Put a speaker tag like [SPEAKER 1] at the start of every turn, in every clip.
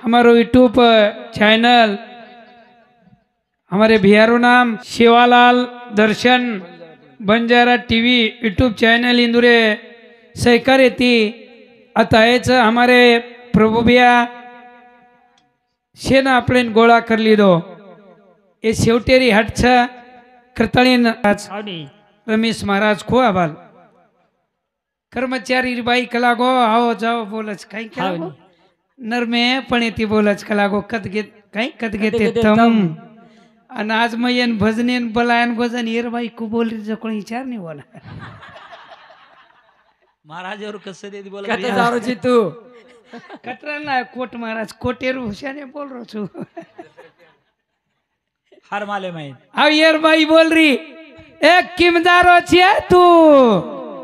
[SPEAKER 1] हमारो YouTube channel हमारे भैयारो नाम शिवालाल दर्शन बंजारा टीवी यूट्यूब चैनल इंदुरे सहकार्य थी अतःच हमारे प्रभु भैया शेना આપણે ગોળા કરી લીધો એ સેવટેરી હટ છે કરતળીન રમેશ મહારાજ ખો આભાર કર્મચારી બાઈ કલાગો આવો જાઓ બોલચ કઈ કલાગો નરમે પણેતી બોલચ કલાગો કદ ગે કઈ કદ गेते तम અને આજ મયન ભજનેન બલાયન ભજન હેર ભાઈ કુ બોલી જો કોઈ વિચાર નહીં બોલા
[SPEAKER 2] महाराज और कससे दे बोला
[SPEAKER 3] कते जारो छी तू
[SPEAKER 1] कतरा ना कोट महाराज कोटेरू हुसैन बोल रो छु
[SPEAKER 2] हर माले में
[SPEAKER 1] अब यार भाई बोल रही एक किमदारो छिए तू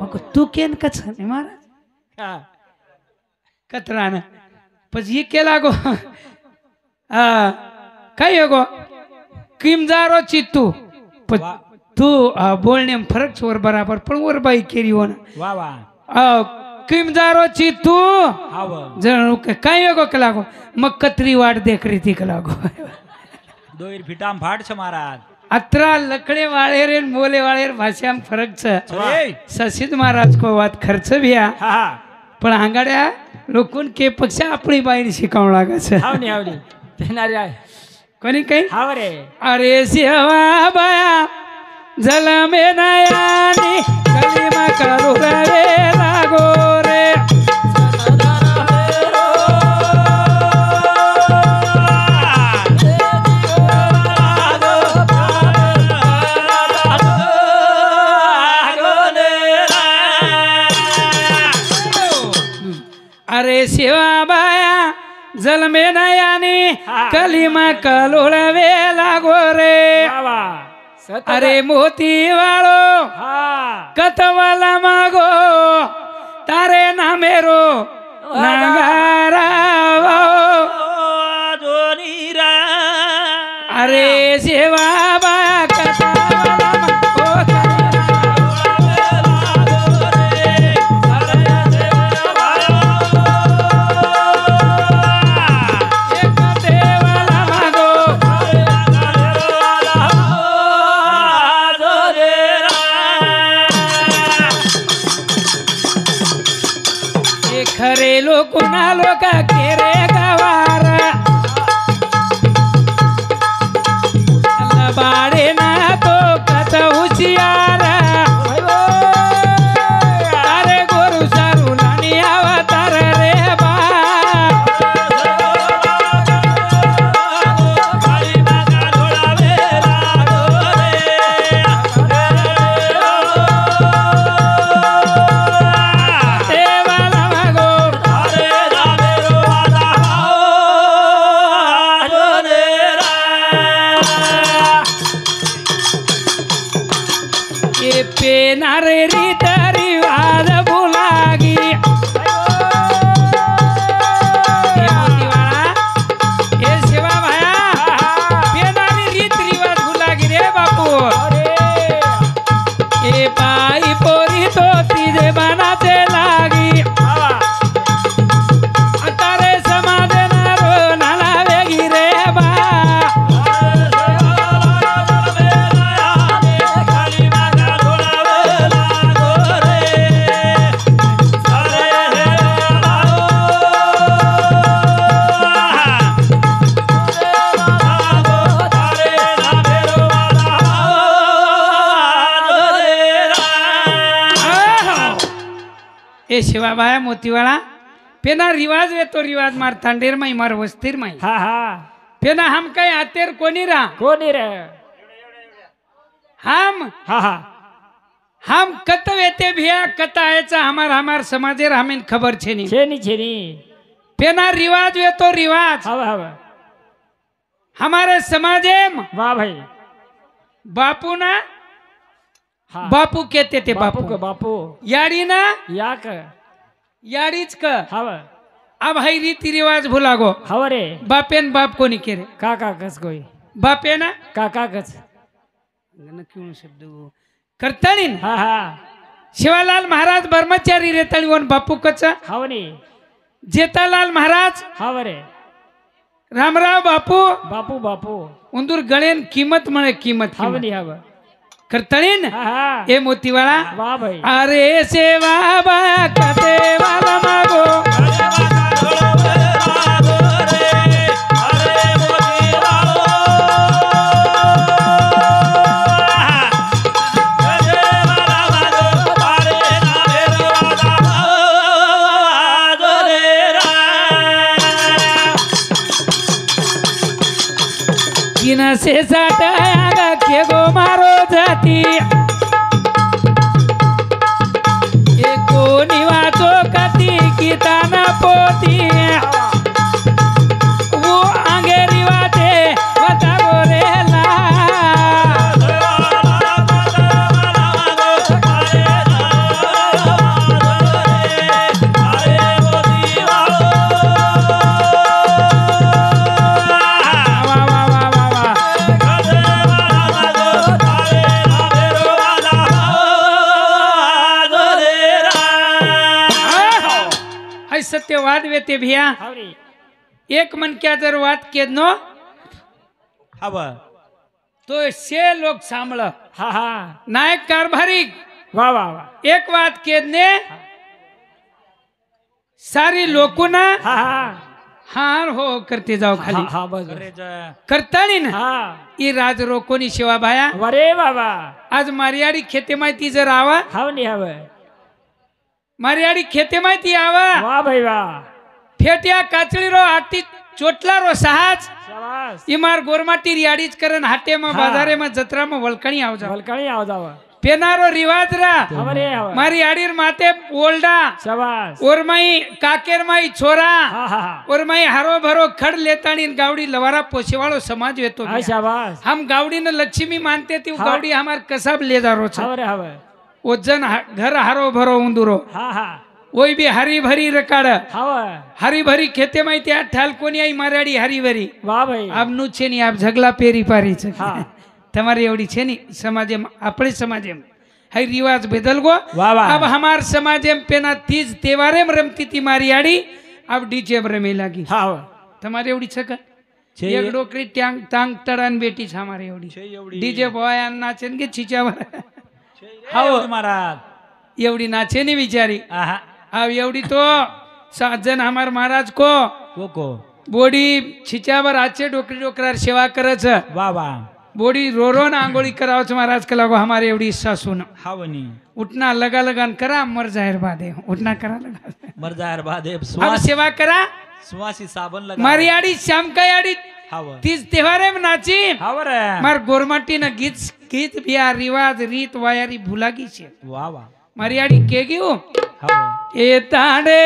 [SPEAKER 1] मको तू केन कछने महाराज
[SPEAKER 3] हां
[SPEAKER 1] कतरा ना પછી ये के लागो आ कई होगो किमदारो छी तू तू बोलने में फर्क छोर बराबर पण और भाई केरी होना
[SPEAKER 2] वाह वाह
[SPEAKER 1] किमदारो छी तू
[SPEAKER 2] हाव
[SPEAKER 1] जणू काय होगो कलागो मग कतरी वाट देख रही थी कलागो
[SPEAKER 2] दोईर फिटाम फाट छ महाराज
[SPEAKER 1] अत्रा लकड़े वाले रे बोले वाले भाषा में फरक छ ससिद महाराज को बात खर्च भैया
[SPEAKER 3] हां
[SPEAKER 1] पण आंगाड्या लोकोन के पक्षा अपनी बाई शिकाव लागे छ
[SPEAKER 3] आवनी तेनारी आय
[SPEAKER 1] कोणी काही
[SPEAKER 3] हाव रे
[SPEAKER 1] अरे सेवा बाया जल में नयानी कलीमा करू रे लागो रे अरे सेवा बाया जल में नयानी कलीमा कलोळवे लागो रे अरे मोती वालो कतवाला मागो तारे नामेरो नागारा अरे सेवा बाया कतवाला खरे लोक ना लोक केरे गवार बाड़े ना तो कत हुशियार अरे गोरु सारू लानी अवतार रे बा पेनारे रीत रिवाज भुलागी ये सेवा भाया पेनारी रीत रिवाज भुलागी रे बापू ए पाई पोरी तो तीजे बनाचे लागी अतारे समाधे नारो नाला वेगी रे बा ए शिवा भाया मोतीवाला पेना रिवाज वे तो रिवाज मार थांडेर माई मार वस्तीर माई
[SPEAKER 3] हां हां
[SPEAKER 1] पेना हम काय आतेर कोणी रा
[SPEAKER 3] कोणी रे
[SPEAKER 1] हम
[SPEAKER 3] हां हां
[SPEAKER 1] हम कत वेते भिया कत आयचा हमार समाजेर हमें खबर छेनी
[SPEAKER 3] छेनी
[SPEAKER 1] पेना रिवाज वे तो रिवाज
[SPEAKER 3] हाव हाव
[SPEAKER 1] हमारे समाजे में
[SPEAKER 3] वाह भाई
[SPEAKER 1] बापू ना
[SPEAKER 3] हाँ
[SPEAKER 1] बापू कहते थे बापू
[SPEAKER 3] का बापू
[SPEAKER 1] याड़ी ना
[SPEAKER 3] याक
[SPEAKER 1] याड़ीच का
[SPEAKER 3] हाव
[SPEAKER 1] अब हाई रीति रिवाज भुला गो
[SPEAKER 3] हाव रे
[SPEAKER 1] बापेन बाप को नहीं करे
[SPEAKER 3] काका कस कोई
[SPEAKER 1] बापे ना
[SPEAKER 3] काका कस
[SPEAKER 1] क्यों शब्द करता नहीं
[SPEAKER 3] हाँ हाँ
[SPEAKER 1] शिवालाल महाराज ब्रह्मचारी रेतळीवन बापू कच
[SPEAKER 3] हाव नी
[SPEAKER 1] जेतालाल महाराज
[SPEAKER 3] हाव रे
[SPEAKER 1] रामराव बापू
[SPEAKER 3] बापू बापू
[SPEAKER 1] उंदूर गळेन किंमत म्हणे किंमत
[SPEAKER 3] हवं नाही हवं
[SPEAKER 1] करतळीन
[SPEAKER 3] हा हा
[SPEAKER 1] ए मोतीवाळा
[SPEAKER 3] वा भाई
[SPEAKER 1] अरे सेवा बा कते वाला मागो से साटा के गो मारो जाती एको निवाचो कती गीता न पोती वो आगे रिवाते बता गोरेला सत्यवाद वेते भिया एक मन क्या जर वाद के नो
[SPEAKER 2] हवा
[SPEAKER 1] तो से लोग सांभळ
[SPEAKER 3] हा हा
[SPEAKER 1] नायक कारभारी
[SPEAKER 3] वा वा वा
[SPEAKER 1] एक वाद के ने सारी लोकोना
[SPEAKER 3] हा हा
[SPEAKER 1] हार हो करते जाओ खाली
[SPEAKER 3] हा बस
[SPEAKER 1] करतानी ना
[SPEAKER 3] हा
[SPEAKER 1] ई राज रोकोनी शिवा भाया
[SPEAKER 3] वरे बाबा
[SPEAKER 1] आज मारियाडी खेते माहिती जर आवा
[SPEAKER 3] हवं नाही हवं
[SPEAKER 1] मारियाडी खेते माहिती आवा
[SPEAKER 3] वा भाई वा
[SPEAKER 1] फेट्या काचळी रो आटी चोटला रो सहाज
[SPEAKER 3] शाबास
[SPEAKER 1] इमार गोरमाटी रियाडीच करन हाटे में बाजारे में जत्रा में वलकणी आव जा
[SPEAKER 3] वलकणी आव जाव
[SPEAKER 1] पेनारो रिवाज रा
[SPEAKER 3] हवं रे हवं
[SPEAKER 1] मारी आडीर माते ओल्डा
[SPEAKER 3] शाबास
[SPEAKER 1] और माई काकेर माई छोरा
[SPEAKER 3] हा हा
[SPEAKER 1] और माई हरो भरो खड़ लेतानी गावड़ी लवारा पोसेवाळो समाज वेतो
[SPEAKER 3] हा शाबास
[SPEAKER 1] हम गावड़ी ने लक्ष्मी मानते थी
[SPEAKER 3] हाँ।
[SPEAKER 1] गावड़ी हमार कसाब ले जा रो छ
[SPEAKER 3] हवं रे हवं
[SPEAKER 1] ओजन घर हरो भरो उंदुरो
[SPEAKER 3] हा हा
[SPEAKER 1] वही भी हरी भरी रकाड
[SPEAKER 3] हवं
[SPEAKER 1] हरी भरी खेते माई त्या ठाल कोणी आई माराडी हरी भरी
[SPEAKER 3] वा भाई
[SPEAKER 1] આપ નું છે ની આપ ઝગલા પેરી પારી છે
[SPEAKER 3] હા.
[SPEAKER 1] તમારી એવડી છે ની સમાજે આપણે સમાજે હઈ રિવાજ બદલ ગો
[SPEAKER 2] વાહ વાહ.
[SPEAKER 1] अब हमार समाजे पेना तीज तेवारे में रमती थी मारी आड़ी अब डीजे में रमे लगी
[SPEAKER 3] हा हवं
[SPEAKER 1] તમારે એવડી છે કે
[SPEAKER 2] છે
[SPEAKER 1] એક ડોકરી ટ્યાંગ તાંગ તડાન બેટી છે અમારી એવડી
[SPEAKER 2] છે એવડી.
[SPEAKER 1] ડીजे બોય નાચે ને કે છીચાवर
[SPEAKER 2] हाव महाराज
[SPEAKER 1] एवढी नाचे नहीं बिचारी
[SPEAKER 2] आहा
[SPEAKER 1] अब एवढी तो 7 जन हमार महाराज को
[SPEAKER 2] कोको
[SPEAKER 1] बोडी छिचावर आचे डोकरी डोकरार सेवा करे छे
[SPEAKER 2] वाह वाह
[SPEAKER 1] बोडी रो रो ना आंगोळी कराव छे महाराज के लागो हमारे एवढी सासू न
[SPEAKER 2] हावनी
[SPEAKER 1] उठना लगा लगान करा मर जाहिर बादे उठना करा लगा
[SPEAKER 2] मर जायर बाद
[SPEAKER 1] अब
[SPEAKER 2] सुवास
[SPEAKER 1] सेवा करा
[SPEAKER 2] सुवासी साबन लगा
[SPEAKER 1] मारी आड़ी शाम का आड़ी
[SPEAKER 2] हाव
[SPEAKER 1] तीज त्योहारे में नाची
[SPEAKER 2] हाव रे
[SPEAKER 1] मार गोरमाटी न गीत गीत बिया रिवाज रीत वायारी भुलागी छे
[SPEAKER 2] वाह वाह
[SPEAKER 1] मारी आड़ी के गयो
[SPEAKER 2] हाव
[SPEAKER 1] ए ताडे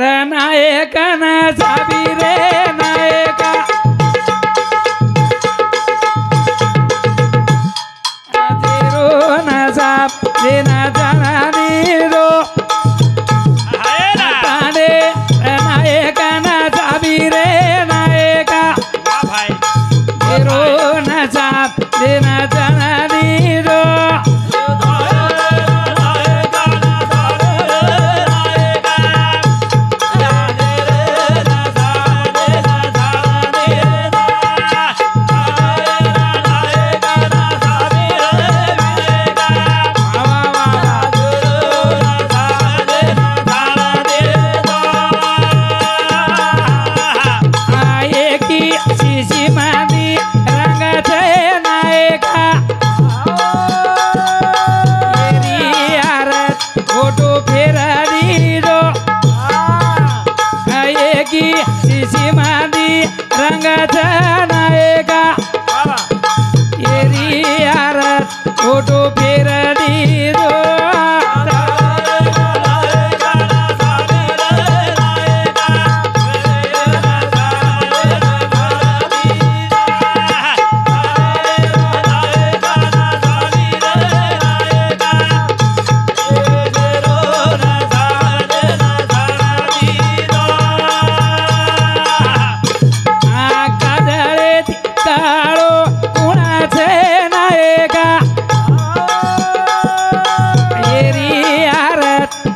[SPEAKER 1] रनायक न साबी रे नायका आदेरो न साब देना जाना नीरो ताडे रनायक न साबी रे नायका
[SPEAKER 2] वाह भाई
[SPEAKER 1] देरो न साब देना जाना नीरो फोटो फेर दीदो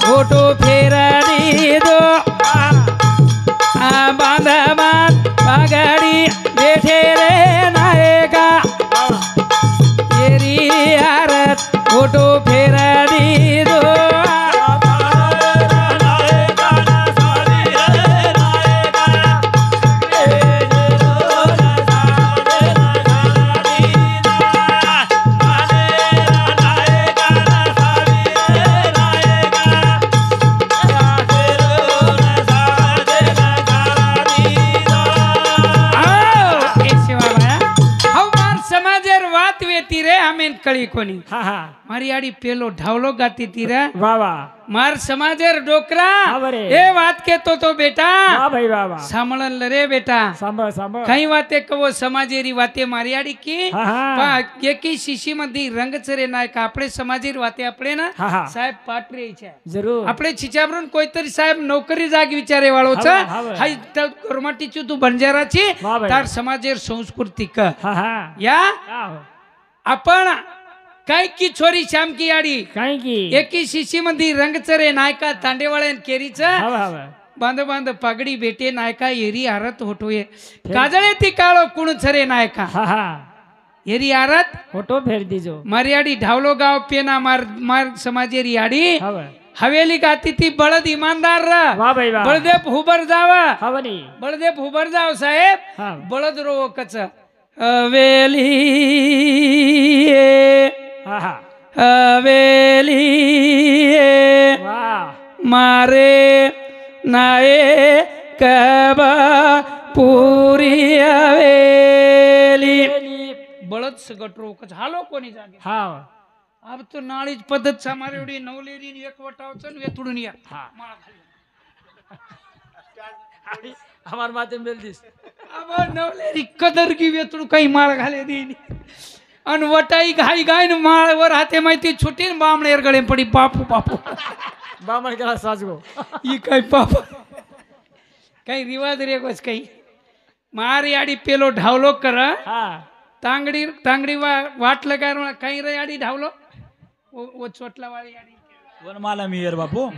[SPEAKER 1] फोटो फेर दीदो बांधा बांध पगड़ी याडी बेठे रे नायका येरी आरत फोटो फेरा दीदो कळी कोणी
[SPEAKER 3] हा हा
[SPEAKER 1] मारी आडी पेलो ढावलो गाती तीरा
[SPEAKER 3] वा वा
[SPEAKER 1] मार समाजेर डोकरा
[SPEAKER 3] हा बरे.
[SPEAKER 1] ए वात केतो तो बेटा
[SPEAKER 3] वा भाई वा वा
[SPEAKER 1] सामळन रे बेटा
[SPEAKER 3] सांभाळ सांभाळ
[SPEAKER 1] काही वाते कवो समाजेरी वाते मारी आडी की
[SPEAKER 3] हा हा
[SPEAKER 1] पा एकी शिशी मध्ये रंगचरे नाय का आपले समाजेरी वाते आपले ना
[SPEAKER 3] हा हा
[SPEAKER 1] साहेब पाटरे છે
[SPEAKER 3] जरूर
[SPEAKER 1] આપણે છીચાબरून કોઈતરી સાહેબ નોકરી જાગ વિચારે વાળો છે
[SPEAKER 3] હા, હા.
[SPEAKER 1] હાઈ ગરમાટી છું તું બંજારા છી
[SPEAKER 3] વાહ ભાઈ.
[SPEAKER 1] તાર સમાજેર સંસ્કૃતિ ક
[SPEAKER 3] हा हा
[SPEAKER 1] या
[SPEAKER 3] आहो.
[SPEAKER 1] आपण काय की छोरी श्याम की आडी
[SPEAKER 3] काय की
[SPEAKER 1] एकी शिशी मध्ये रंगचरे नायका तांडेवाळे केरीच
[SPEAKER 3] हवा हवा
[SPEAKER 1] बांध बांध पागडी बेटे नायका येरी आरत होटोये काजळे ती काळो कुण छरे नायका
[SPEAKER 3] हा हा
[SPEAKER 1] येरी आरत
[SPEAKER 3] फोटो फेर दीजो
[SPEAKER 1] मारियाडी ढावलो गाव पेना मार मार समाजेरी आडी
[SPEAKER 3] हवा
[SPEAKER 1] हवेली गाती ती बळद इमानदार र
[SPEAKER 3] वा भाई वा
[SPEAKER 1] बळदेव हुबर जावा
[SPEAKER 3] हवा नी
[SPEAKER 1] बळदेव हुबर जाव साहेब
[SPEAKER 3] हा
[SPEAKER 1] बळद रो कच हवेली
[SPEAKER 3] हा हा
[SPEAKER 1] हवेली
[SPEAKER 3] वा
[SPEAKER 1] मारे नाये कबा पुरी हवेली बळद सगट रो कच हालो कोणी जागे
[SPEAKER 3] हा
[SPEAKER 1] अब तो नाळीच पद्धत समारे एवढी नवलेरी आणि एक वटावचन वेतुडून या
[SPEAKER 3] हा
[SPEAKER 1] माळा खाली
[SPEAKER 3] हमार माते मेल दिस
[SPEAKER 1] अब नवलेरी कदर की वेतुड काही माळ घाले देईन अन वटाई घाई गाय न माळ वर हाते माहिती छुटी न बामणेर गळे पडी बापू बापू
[SPEAKER 3] बामण गेला साजगो
[SPEAKER 1] ई काही बापू काही रिवाज रे गोस काही मारी आडी पेलो ढावलो कर
[SPEAKER 3] हा
[SPEAKER 1] तांगडी तांगडी वाट लगा काही रे आडी ढावलो वो चोटला वाली आडी
[SPEAKER 2] वनमाला मियर बापू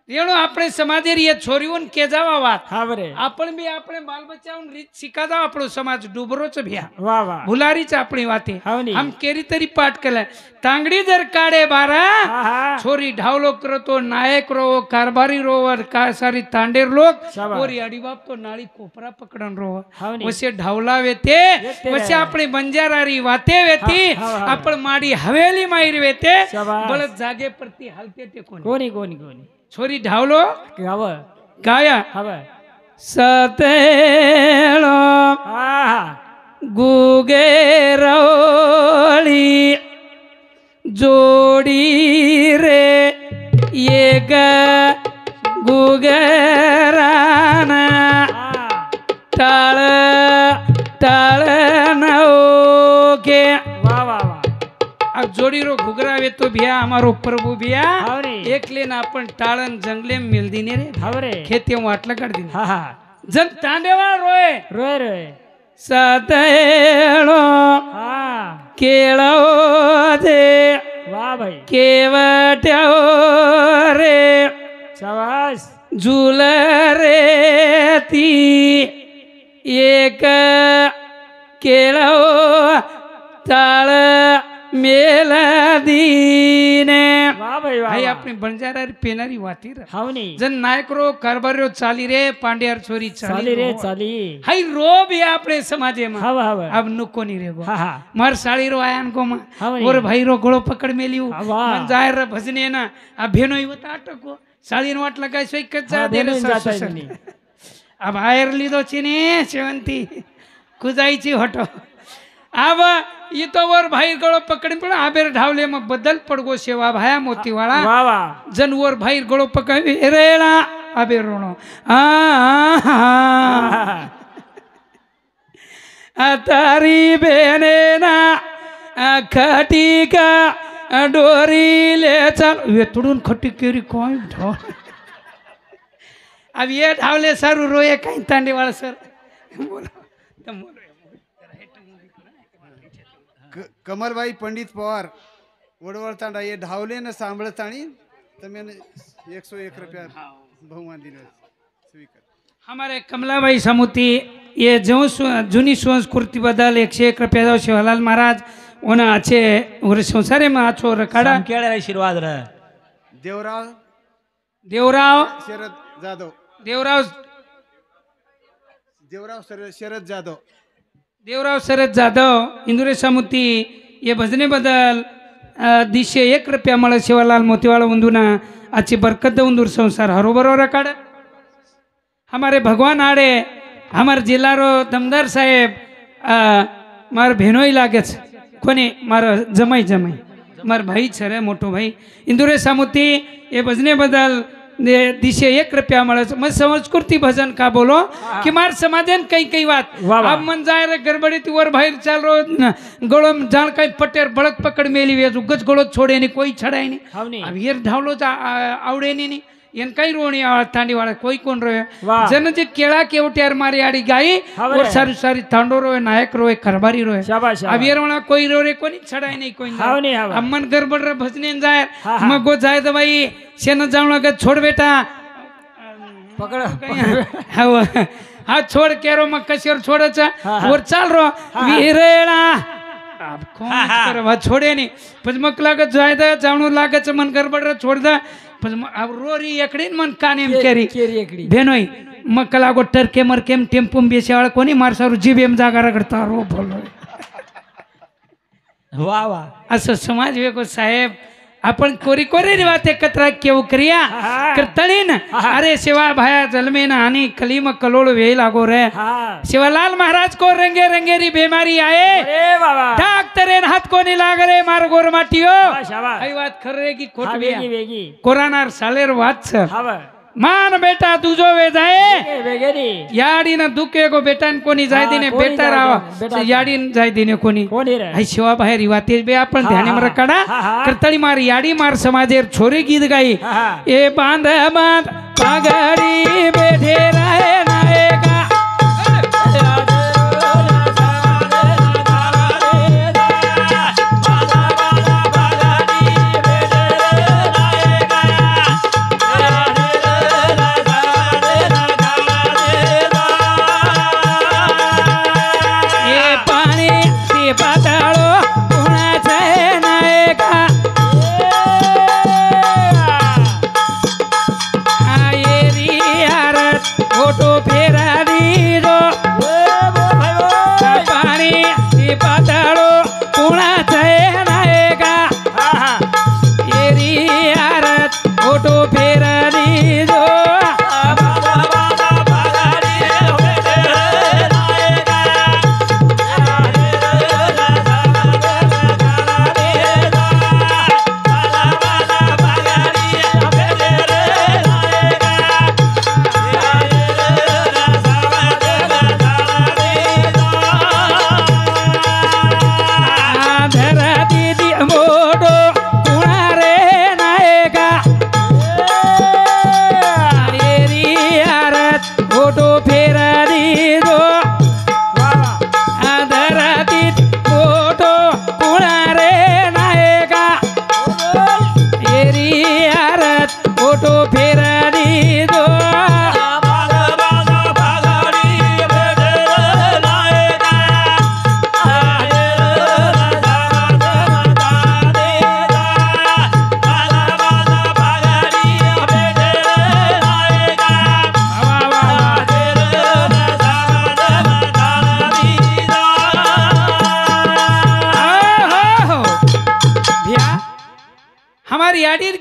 [SPEAKER 1] रेणू આપણે સમાજેરી એ છોરીઓને કે જાવા વાત
[SPEAKER 3] हा बरे
[SPEAKER 1] आपण બી આપણે બાલ બચ્ચાઓને રીત શીખા આપણો સમાજ ડૂબરો છે ભ્યા
[SPEAKER 3] वा वा
[SPEAKER 1] ભુલારી છે આપણી વાતે
[SPEAKER 3] હાવની.
[SPEAKER 1] આમ કેરી તરી પાઠ કલે તાંગડી જર કાઢે બારા
[SPEAKER 3] हा हा
[SPEAKER 1] छोरी ढावलो करो तो नायक रो कारभारी रो और का सारी तांडेर लोग
[SPEAKER 3] शाबाश.
[SPEAKER 1] और याडी बाप तो नाळी कोपरा पकडन रो
[SPEAKER 3] हावनी.
[SPEAKER 1] वसे ढावला वेते
[SPEAKER 3] वेते.
[SPEAKER 1] वसे आपणी बंजारारी वाते वेती
[SPEAKER 3] हा, हा, हा.
[SPEAKER 1] आपण माडी हवेली माईर वेते
[SPEAKER 3] शाबाश.
[SPEAKER 1] बळद जागे परती हालते ते कोणी
[SPEAKER 3] कोणी कोणी कोणी
[SPEAKER 1] छोरी ढावलो
[SPEAKER 3] गाव
[SPEAKER 1] गाया
[SPEAKER 3] हवा
[SPEAKER 1] सतेलो
[SPEAKER 3] हा हा
[SPEAKER 1] गुगे रवळी जोडी रे ये ग गुगराना
[SPEAKER 3] हा
[SPEAKER 1] टाळ टाळ नवके
[SPEAKER 3] वा वा वा
[SPEAKER 1] अब जोड़ी रो घुगरावे तो भैया हमारो प्रभु भैया
[SPEAKER 3] हावनी.
[SPEAKER 1] एक लेन आपण टाळन जंगले मिल दिने रे
[SPEAKER 3] हा बरे
[SPEAKER 1] खेते वाटलं काढ दिने
[SPEAKER 3] हा हा
[SPEAKER 1] जन तांडेवा रोय
[SPEAKER 3] रोय रोय
[SPEAKER 1] सतेळो
[SPEAKER 3] हा
[SPEAKER 1] केळो दे
[SPEAKER 3] वा भाई
[SPEAKER 1] केवट्यो रे
[SPEAKER 3] शाबास
[SPEAKER 1] झुल रे ती एक केळो ताळ मेल दीने
[SPEAKER 3] वा भाई वा
[SPEAKER 1] हाय
[SPEAKER 3] वा.
[SPEAKER 1] आपणी बंजारारी पेनारी वाती रे
[SPEAKER 3] हावनी
[SPEAKER 1] जन नायक रो कारभारी चाली रे पांड्यार छोरी
[SPEAKER 3] चाली रे चाली
[SPEAKER 1] हाय रो भी आपणे समाजे में
[SPEAKER 3] हवा हवा
[SPEAKER 1] अब नुको नहीं रेगो
[SPEAKER 3] हा हा
[SPEAKER 1] मार साड़ी रो आयान को मा
[SPEAKER 3] हावनी.
[SPEAKER 1] और भाई रो गोळो पकड़ मेलियो
[SPEAKER 3] हा, वाह.
[SPEAKER 1] मन जायर रे भजने ना आ भेनो इवता अटको साड़ी वाट लगाय सोई कच्चा
[SPEAKER 3] हा,
[SPEAKER 1] दे
[SPEAKER 3] भेनो
[SPEAKER 1] रे
[SPEAKER 3] जाता
[SPEAKER 1] सासू
[SPEAKER 3] नहीं.
[SPEAKER 1] अब आयर लीधो छी ने शेवंती कुजाईची होटो अब ये तो वर भाई गळो पकड़ी पण आबेर ढावले मग बदल पडगो सेवा भाया मोतीवाळा
[SPEAKER 3] वा वा
[SPEAKER 1] जनवर भाई गळो पकड़ी रेळा आबेर रोणो तारी बेने ना खटी का डोरी ले चल वेतुडून खटी केरी कोई ढो अब ये ढावले सर रोए कहीं तांडे वाला सर बोलो तुम बोलो
[SPEAKER 4] कमलबाई पंडित पवार वडवळ तांडा ये ढावले न सांभळताणी તમે 101 રૂપિયા બહુમાન દિને સ્વીકાર
[SPEAKER 1] हमारे कमलाबाई सामुती ये जो जुनी संस्कृति बदल 101 रुपया दो शिवलाल महाराज उन्हें अच्छे और संसारे में आछो रखाड़ा
[SPEAKER 2] केळे आशीर्वाद रे
[SPEAKER 4] देवराव
[SPEAKER 1] देवराव
[SPEAKER 4] शरद जाधव
[SPEAKER 1] देवराव
[SPEAKER 4] शरद जाधव
[SPEAKER 1] देवराव शरद जाधव इंदुरे सामुती ये भजने बदल दिशे 1 रुपया मला शिवलाल मोतीवाला उंदुना अच्छी बरकत उंदूर संसार हरोबरो रखाड़ा हमारे भगवान आड़े हमारे जिल्लारो दमदार साहेब मार भेनोई लागे कोनी मार जमाई जमाई मार भाई छे मोटो भाई इंदुरे सामुती ये भजने बदल दिशे 1 रुपया મળે છે मैं संस्कृति भजन का बोलो कि मार समाजन कई कई बात अब मन जाए रे गड़बड़ी ती वर भाई चाल रो गोळो जान कई पटेर बळक पकड़ मेली वे गज गोळो छोड़े नहीं कोई छड़ाई नहीं अब ये ढावलो आवड़े नहीं एन कई रोणी तांडी वाला कोई कोण रोए जन जे केळा केवट्यार मारी आड़ी गाई और सारी सारी तांडो रोए नायक रोए खरबारी रोए अब ये रोणा कोई रोरे कोनी छड़ाई नहीं कोई अब मन गड़बड़ रे भजने जाए मगो जाए तो भाई शेन जाऊं लगे छोड़ बेटा
[SPEAKER 3] पकड़
[SPEAKER 1] हाँ छोड़ केरो मग कशेर छोड़चा और चाल रो वीरेणा अब कौन करवा छोड़े नहीं पज मग लागत जाए दा जावणो लागत मन गड़बड़ रे छोड़ दा पज अब रोरी एकड़ीन मन कानेम केरी भेनोई मग लागो टरके मरकेम टेम्पोम बेसेवाळा कोणी मारसारू जीबेम जागा रगडता रो बोलो
[SPEAKER 2] वाह वाह
[SPEAKER 1] असं समाज वेगो साहेब आपण कोरी कोरी वात एकत्र केव क्रिया करतळीन अरे शिवा भाया जलमेन आणि कलीम कलोळ वे लागो रे शिवलाल महाराज को रंगे रंगेरी बीमारी आए
[SPEAKER 3] अरे बाबा
[SPEAKER 1] डॉक्टर हाथ को नहीं लाग रे मार गोर माटियो
[SPEAKER 3] शाबाश
[SPEAKER 1] आई बात खरे की खोट
[SPEAKER 3] वेगी वेगी
[SPEAKER 1] कोरानार सालेर वात छ
[SPEAKER 3] हाव
[SPEAKER 1] मान बेटा तुझो वे जाए
[SPEAKER 3] वेगेरी
[SPEAKER 1] याडी ना दुखे को बेटान कोणी जाय दिने बेटा राव याडी जाय दिने कोणी
[SPEAKER 3] कोणी रे
[SPEAKER 1] आई शिवा बाहेर रिवाते बे आपण ध्याने मर काढा करतळी मार याडी मार समाजेर छोरे गीत गाई ए बांध बांध पागडी बेठे राहे नायका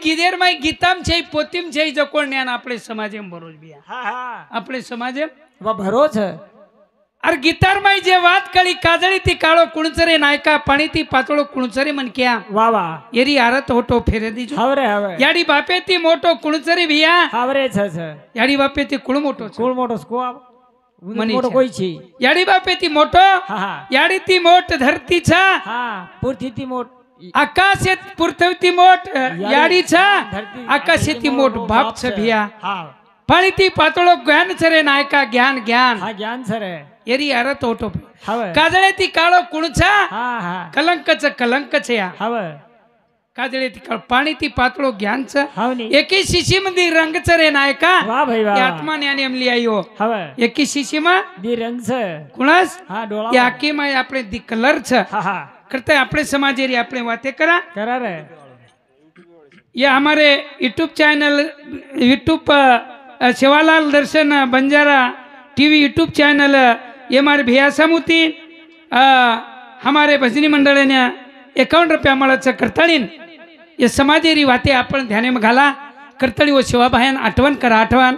[SPEAKER 1] गिदेर माई गीताम छे पोतीम छे जकोळ ज्ञान आपले समाजेम बरोज बिया आपले समाजेम
[SPEAKER 3] वा भरोच
[SPEAKER 1] अरे गीतार माई जे वात कळी काजळी ती काळो कुणचरे नायका पाणी ती पातळो कुणचरे मन क्या
[SPEAKER 3] वा वा
[SPEAKER 1] येरी आरत होटो फेरे दीजो
[SPEAKER 3] हवरे हवे
[SPEAKER 1] याडी बापे ती मोटो कुणचरे बिया
[SPEAKER 3] हवरे छ
[SPEAKER 1] याडी बापे ती कुळ मोटो
[SPEAKER 3] कुळ मोटो स्को
[SPEAKER 1] मनी
[SPEAKER 3] मोटो कोई छी
[SPEAKER 1] याडी बापे ती मोटो याडी ती मोट धरती छ
[SPEAKER 3] पुरती ती मोट
[SPEAKER 1] आकाशे पृथ्वी मोठ याडी छ आकाशे ती मोठ बाप छ भिया पाणी ती पातळो ज्ञान छरे नायका ज्ञान ज्ञान
[SPEAKER 3] हा ज्ञान छरे
[SPEAKER 1] येरी अरत होटो काजळे ती काळो कुणछा कलंक छ या
[SPEAKER 3] हव
[SPEAKER 1] काजळे ती पाणी ती पातळो ज्ञानचं
[SPEAKER 3] हावनी
[SPEAKER 1] एकी शिशीमध्ये रंगचं रे नायका
[SPEAKER 3] वा भाई वा
[SPEAKER 1] या आत्मा ज्ञानी अमली आयो
[SPEAKER 3] हव
[SPEAKER 1] एकी शिशीમાં
[SPEAKER 3] दी रंग छ
[SPEAKER 1] कुणास
[SPEAKER 3] हा डोळा
[SPEAKER 1] या આખીમાં આપણે દી કલર છે
[SPEAKER 3] हा हा
[SPEAKER 1] करता આપણે समाजे री આપણે વાતે करा
[SPEAKER 3] करा रे
[SPEAKER 1] ये हमारे यूट्यूब सेवालाल दर्शन बंजारा टीवी यूट्यूब चैनल ये हमारे भैया समुती हमारे भजनी मंडळ ने 51 रुपया મળે करतळीन ये समाजेरी वाते आपण ध्याने में घाला करतळी व सेवा बायान आठवण करा आठवण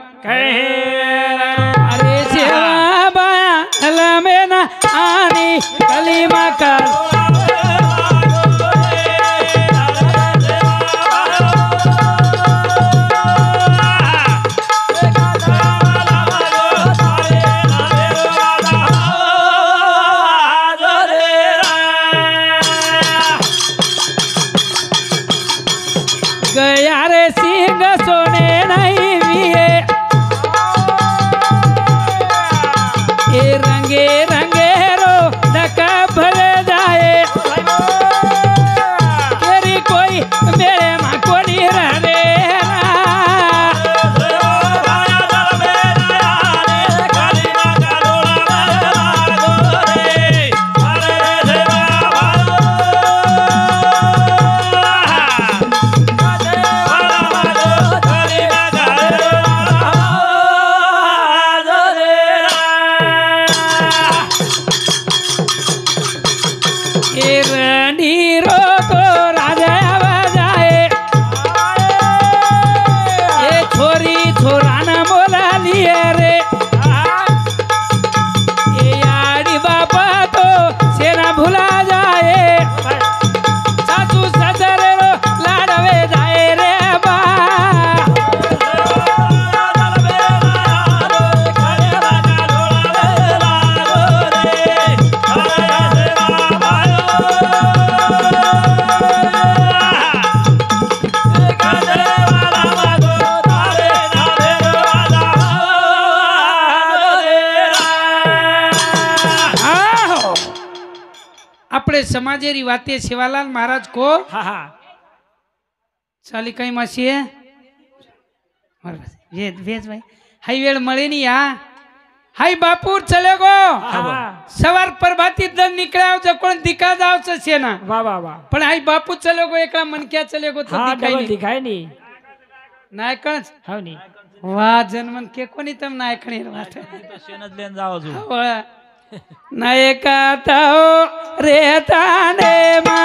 [SPEAKER 1] अरे सेवा बाया लमेना आणि कलीमा कर गया रे सिंह सोने नहीं विए ए रंगे रंगे रो नका भले जाए तेरी कोई मेरे माँ को नहीं रहने समाजेरी वाते शिवालाल महाराज को
[SPEAKER 3] हा हा
[SPEAKER 1] चाली कई मासी है वेद वेद भाई हाई वेळ मळे नहीं या हाई बापूर चले गो सवार प्रभाती दन निकळ्या जो कोण दिका जावच छे ना
[SPEAKER 3] वा वा वा
[SPEAKER 1] पण हाई बापू चले गो एकला मनक्या चले गो तो
[SPEAKER 3] हा
[SPEAKER 1] दिखाई
[SPEAKER 3] डबल
[SPEAKER 1] नहीं
[SPEAKER 3] दिखाय नहीं
[SPEAKER 1] नायकच
[SPEAKER 3] हावनी
[SPEAKER 1] वा जन्मन के कोणी तम नायकणी वाट
[SPEAKER 2] शेणच लेन जावं जू
[SPEAKER 1] होळा नायका ताओ रे ताने मा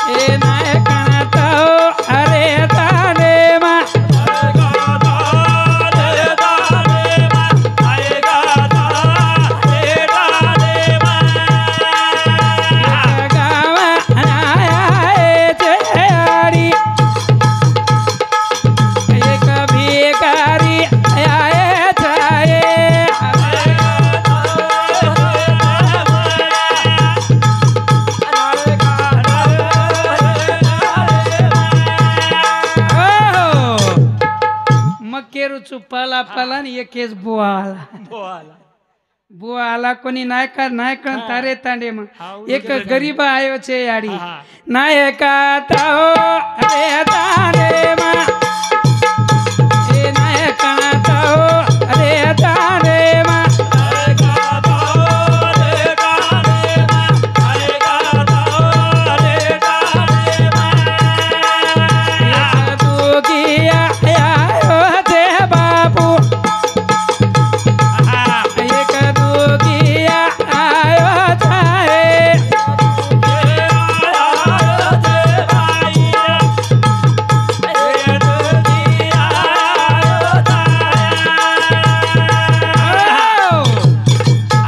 [SPEAKER 1] ए नायका ताओ अरे ताने मा गावा अनाया ए जयारी एक भिखारी आए जाए मकेरू चुपाला पाला आणि एक केस बुवा आला बुवा आला कोणी नायका नायक तारे तांडे मग एक गरीब आयो छे याडी नायका ताओ रे तांडे मा ए नायका ताओ रे तांडे मा तू किया आयो छे बापू एक तू किया आयो छे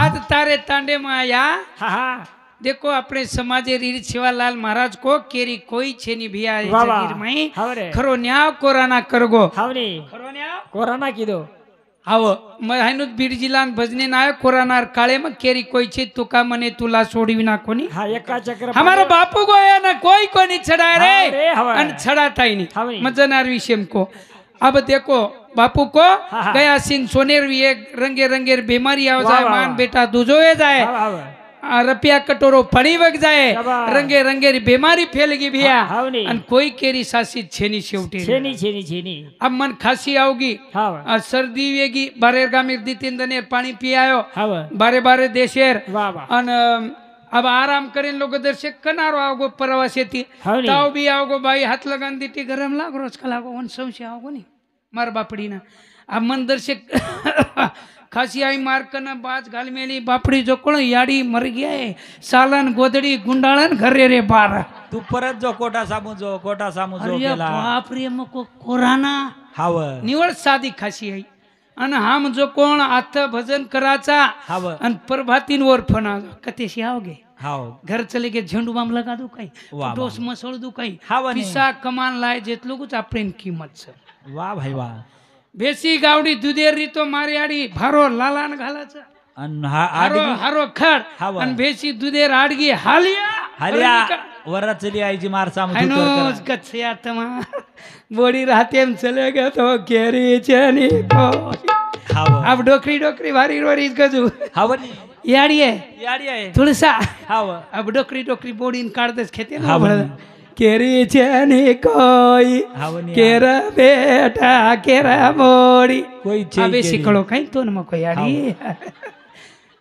[SPEAKER 1] आज तारे तांडे में आया
[SPEAKER 3] हा हा
[SPEAKER 1] देखो अपने समाजे रीत शिवालाल महाराज को केरी कोई छेनी भिया
[SPEAKER 3] वाह वाह।
[SPEAKER 1] जगीर में
[SPEAKER 3] हावरे
[SPEAKER 1] खरो न्याव कोराना करगो
[SPEAKER 3] हावनी
[SPEAKER 1] खरो न्याव
[SPEAKER 3] कोरोना कीधो
[SPEAKER 1] आव हायनुत बीड जिल्हान भजने नाय कोरानार काळे मग केरी कोई छे तुका मने तुला सोडवी ना कोणी
[SPEAKER 3] हा एका चक्र
[SPEAKER 1] हमारा बापू गोया ना कोई कोनी छड़ा
[SPEAKER 3] हाँ रे,
[SPEAKER 1] रे
[SPEAKER 3] हवा।
[SPEAKER 1] अन छड़ाता ही
[SPEAKER 3] हवा
[SPEAKER 1] नहीं
[SPEAKER 3] नहीं।
[SPEAKER 1] मजनार विषयम को अब देखो बापू को
[SPEAKER 3] हाँ।
[SPEAKER 1] गया सिंह सोनेर भी एक रंगे रंगे बीमारी आ
[SPEAKER 3] वाह,
[SPEAKER 1] जाए
[SPEAKER 3] वाह,
[SPEAKER 1] मान
[SPEAKER 3] वाह।
[SPEAKER 1] बेटा दूजोए जाए
[SPEAKER 3] हाव
[SPEAKER 1] रुपया कटोरो फड़ी वग जाए
[SPEAKER 3] शाबास।
[SPEAKER 1] रंगे रंगे बीमारी फैल गई भैया
[SPEAKER 3] हाव नी.
[SPEAKER 1] आणि कोई केरी सासी छेनी शेवटी
[SPEAKER 3] छेनी छेनी छेनी
[SPEAKER 1] अब मन खांसी आओगी
[SPEAKER 3] हाव
[SPEAKER 1] सर्दी वेगी बारेर गामीर दी तीन दनेर पाणी पी आयो
[SPEAKER 3] हाव
[SPEAKER 1] बारे बारे देशेर
[SPEAKER 3] वाह वाह
[SPEAKER 1] अन अब आराम करें लोग दर्शक कनारो आओगो प्रवास येती
[SPEAKER 3] हाव नी.
[SPEAKER 1] ताव भी आओगो बाई हाथ लगान दीटी गरम लाग रोज का लागो वन संशय आओगो नी मार बापड़ी ना अब मन दर्शक खासी आई मार कना बाज घाल मेली बापड़ी जो कोण याडी मर गया है सालन गोदड़ी गुंडाळन घरे रे बार
[SPEAKER 2] तू परत जो कोटा सामू जो
[SPEAKER 1] अरे
[SPEAKER 2] केला
[SPEAKER 1] बाप रे मको कोराना
[SPEAKER 2] हाव
[SPEAKER 1] निवड साधी खासी आई आणि हम जो कोण आथ भजन कराचा
[SPEAKER 2] हाव
[SPEAKER 1] आणि प्रभातींवर फना कतेशी आओगे
[SPEAKER 2] हाव
[SPEAKER 1] घर चले के झेंडू बाम लगा दो काही
[SPEAKER 2] वाह,
[SPEAKER 1] डोस मसळ दो काही
[SPEAKER 2] हाव नी.
[SPEAKER 1] पिसा कमान लाय जेतलो कुछ आपण किंमत सर
[SPEAKER 2] वाह भाई वाह
[SPEAKER 1] बेसी गावडी दुधेरी तो मारियाडी भारो लालान घालाचा
[SPEAKER 2] अन
[SPEAKER 1] हारो हारो खड
[SPEAKER 2] हाव.
[SPEAKER 1] आणि बेसी दुधेर आडगी हालिया
[SPEAKER 2] हलिया वरा चली आईची मार सामू तू कर
[SPEAKER 1] हनो
[SPEAKER 2] करा.
[SPEAKER 1] कच्छया तमा बोडी राहते हम चले गए तो केरी चनी को
[SPEAKER 2] हाव
[SPEAKER 1] अब डोकरी डोकरी भारी रोरी गजू
[SPEAKER 2] हाव नी.
[SPEAKER 1] याडी है
[SPEAKER 2] याडी आहे
[SPEAKER 1] थोडसा
[SPEAKER 2] हाव
[SPEAKER 1] अब डोकरी डोकरी बोडीन काढतच खेते ना
[SPEAKER 2] हाव
[SPEAKER 1] बळ.
[SPEAKER 2] नी.
[SPEAKER 1] केरी चनी कोई
[SPEAKER 2] हाव नी.
[SPEAKER 1] केरा बेटा केरा मोडी
[SPEAKER 2] कोई छे
[SPEAKER 1] अबे
[SPEAKER 2] केरी.
[SPEAKER 1] शिकलो काही तो न मको याडी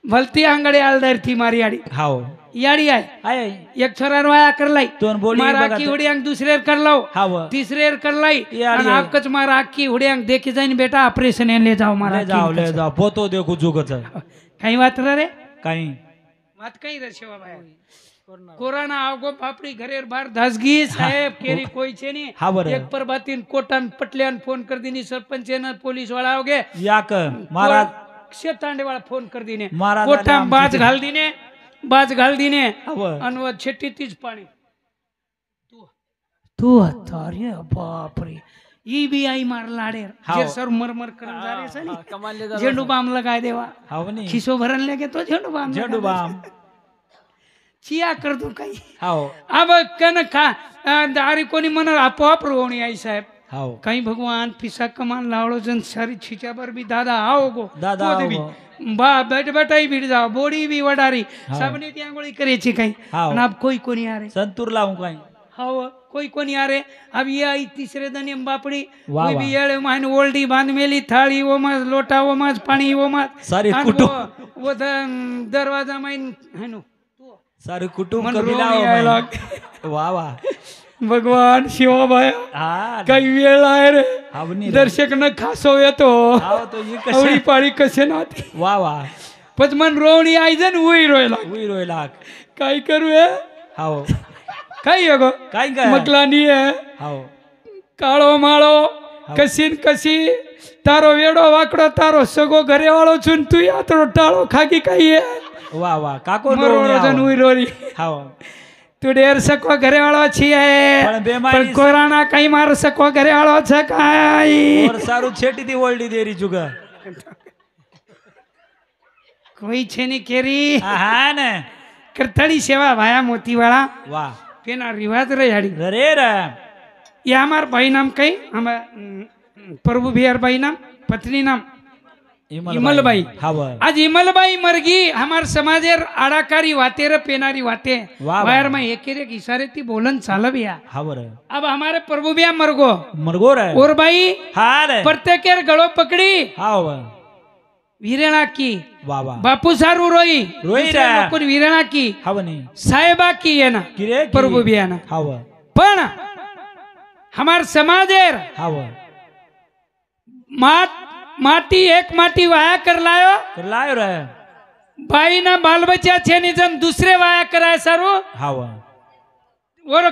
[SPEAKER 1] भलती आंगडे आलदार थी मारी याडी
[SPEAKER 2] हाव
[SPEAKER 1] याडी आहे
[SPEAKER 2] आहे
[SPEAKER 1] एक छोरार वाया करलाई
[SPEAKER 2] तोन बोली
[SPEAKER 1] मारा
[SPEAKER 2] बघा
[SPEAKER 1] की
[SPEAKER 2] तर.
[SPEAKER 1] उड्यांग दुसरेर करलाव
[SPEAKER 2] हाव
[SPEAKER 1] तिसरेर करलाई
[SPEAKER 2] याडी
[SPEAKER 1] आणि
[SPEAKER 2] आहे.
[SPEAKER 1] आपकच मारा की उड्यांग देखी जाईन बेटा ऑपरेशन ले जाओ मारा
[SPEAKER 2] ले जाओ पोतो देखू जुगच
[SPEAKER 1] काही वात रे
[SPEAKER 2] काही
[SPEAKER 1] वात काही रे शेवा बाया कोरोना आवगो बापडी घरेर बार धासगी साहेब केरी कोई छे नी
[SPEAKER 2] हा बरं.
[SPEAKER 1] एक परबातीन कोटान पटल्यान फोन कर दिनी सरपंच न पोलीस वाला आवगे
[SPEAKER 2] याक महाराज
[SPEAKER 1] शेतांडे वाला फोन कर दिने
[SPEAKER 2] महाराज
[SPEAKER 1] कोटाम
[SPEAKER 2] आले
[SPEAKER 1] बाज
[SPEAKER 2] आमचे.
[SPEAKER 1] घाल दिने बाज घाल दिने
[SPEAKER 2] हाव
[SPEAKER 1] अनव छेटी तीच पाणी तू अरे बाप रे ई बी आई मार लाडे
[SPEAKER 2] हाव.
[SPEAKER 1] जे सर मरमर करन जा रे सनी झेंडू बाम लगाय देवा
[SPEAKER 2] हाव नी
[SPEAKER 1] खिसो भरन लेके तो झेंडू बाम
[SPEAKER 2] झेंडू बाम
[SPEAKER 1] चिया कर दू काही
[SPEAKER 2] हाव
[SPEAKER 1] अब कन खा दारी कोणी म्हणा आपोआप रोवणी आई साहेब
[SPEAKER 2] हाव
[SPEAKER 1] काही भगवान पिसा कमान लावलो जन सारी छिचाबर भी दादा आओ गो
[SPEAKER 2] दादा
[SPEAKER 1] तो
[SPEAKER 2] आओ
[SPEAKER 1] भी.
[SPEAKER 2] गो.
[SPEAKER 1] बा बैठ बैठाई भीड़ जाओ बोडी भी वडारी सबने ती आंगोळी करायची काही
[SPEAKER 2] हाव.
[SPEAKER 1] आणि अब कोई कोणी आ रे
[SPEAKER 2] संतूर लावू काही
[SPEAKER 1] हाव कोई कोणी आ रे अब ये आई तीसरे दिन एम बापड़ी
[SPEAKER 2] वाह,
[SPEAKER 1] कोई भी येळे मान ओल्डी बांध मेली थाळी वो माज लोटा वो माज पाणी वो माज
[SPEAKER 2] सारे
[SPEAKER 1] आणि
[SPEAKER 2] कुटुंब
[SPEAKER 1] वो दरवाजा माइन हनु
[SPEAKER 2] सारे कुटुंब
[SPEAKER 1] मन
[SPEAKER 2] कमी
[SPEAKER 1] रोवी यायला
[SPEAKER 2] लाव वा वा
[SPEAKER 1] भगवान शिवाबाया
[SPEAKER 2] हा
[SPEAKER 1] काही वेळ आहे रे
[SPEAKER 2] हाव नी रे.
[SPEAKER 1] दर्शक न खासो येतो
[SPEAKER 2] हाव तो ये
[SPEAKER 1] आवडी
[SPEAKER 2] कशा
[SPEAKER 1] पाळी कसे नाती
[SPEAKER 2] वा वा
[SPEAKER 1] पण मन रोवणी आईजन उई रोयला
[SPEAKER 2] उई रोयला
[SPEAKER 1] काय करू हे
[SPEAKER 2] हाव
[SPEAKER 1] काय हे गो
[SPEAKER 2] काय काय
[SPEAKER 1] मकलानी आहे
[SPEAKER 2] हाव
[SPEAKER 1] काळो माळो कशीन कशी तारो वेडो वाकडो तारो सगो घरे वाळो छून तू यात्रो टाळो खाकी काही आहे
[SPEAKER 2] वा वा काको
[SPEAKER 1] मरोजन उई रोरी
[SPEAKER 2] हाव
[SPEAKER 1] तू डेर सको घरे वाळो छी
[SPEAKER 2] पण
[SPEAKER 1] आहे
[SPEAKER 2] बेमारी
[SPEAKER 1] पण कोरोना काही मार सको घरे वाळो छ काय
[SPEAKER 2] और सारू छेटी दी ओल्डी देरी जुगा
[SPEAKER 1] कोई छेनी केरी
[SPEAKER 2] हा ना
[SPEAKER 1] करतड़ी सेवा भाया मोती वाला
[SPEAKER 2] वा
[SPEAKER 1] पेना रिवाज रे याडी
[SPEAKER 2] रे रे
[SPEAKER 1] ये हमार भाई नाम कई हम प्रभु बिहार भाई नाम पत्नी नाम इमलबाई
[SPEAKER 2] हाव
[SPEAKER 1] आज इमलबाई मरगी हमार समाजेर आडाकारी वाते रे पेनारी वाते
[SPEAKER 2] वाह,
[SPEAKER 1] वायर में एक एक इशारे ती बोलन चालब या
[SPEAKER 2] हाव रे
[SPEAKER 1] अब हमारे प्रभु बिया मरगो
[SPEAKER 2] मरगो रे
[SPEAKER 1] और भाई
[SPEAKER 2] हा रे
[SPEAKER 1] प्रत्येकेर गळो पकडी
[SPEAKER 2] हाव
[SPEAKER 1] वीरेणा की
[SPEAKER 2] वा वा
[SPEAKER 1] बापू सारू रोई
[SPEAKER 2] रोई
[SPEAKER 1] दुसरे
[SPEAKER 2] रे.
[SPEAKER 1] लोकं वीरेणा की
[SPEAKER 2] हाव नी
[SPEAKER 1] साहेबा की ये ना
[SPEAKER 2] किरे
[SPEAKER 1] प्रभु बिया ना
[SPEAKER 2] हाव
[SPEAKER 1] पण हमार समाजेर
[SPEAKER 2] हाव
[SPEAKER 1] माटी एक माटी वाया कर लायो
[SPEAKER 2] कर लायो रे
[SPEAKER 1] बाई ना बाल बच्चा छे नि जन दुसरे वाया कराय सारू
[SPEAKER 2] हाव
[SPEAKER 1] और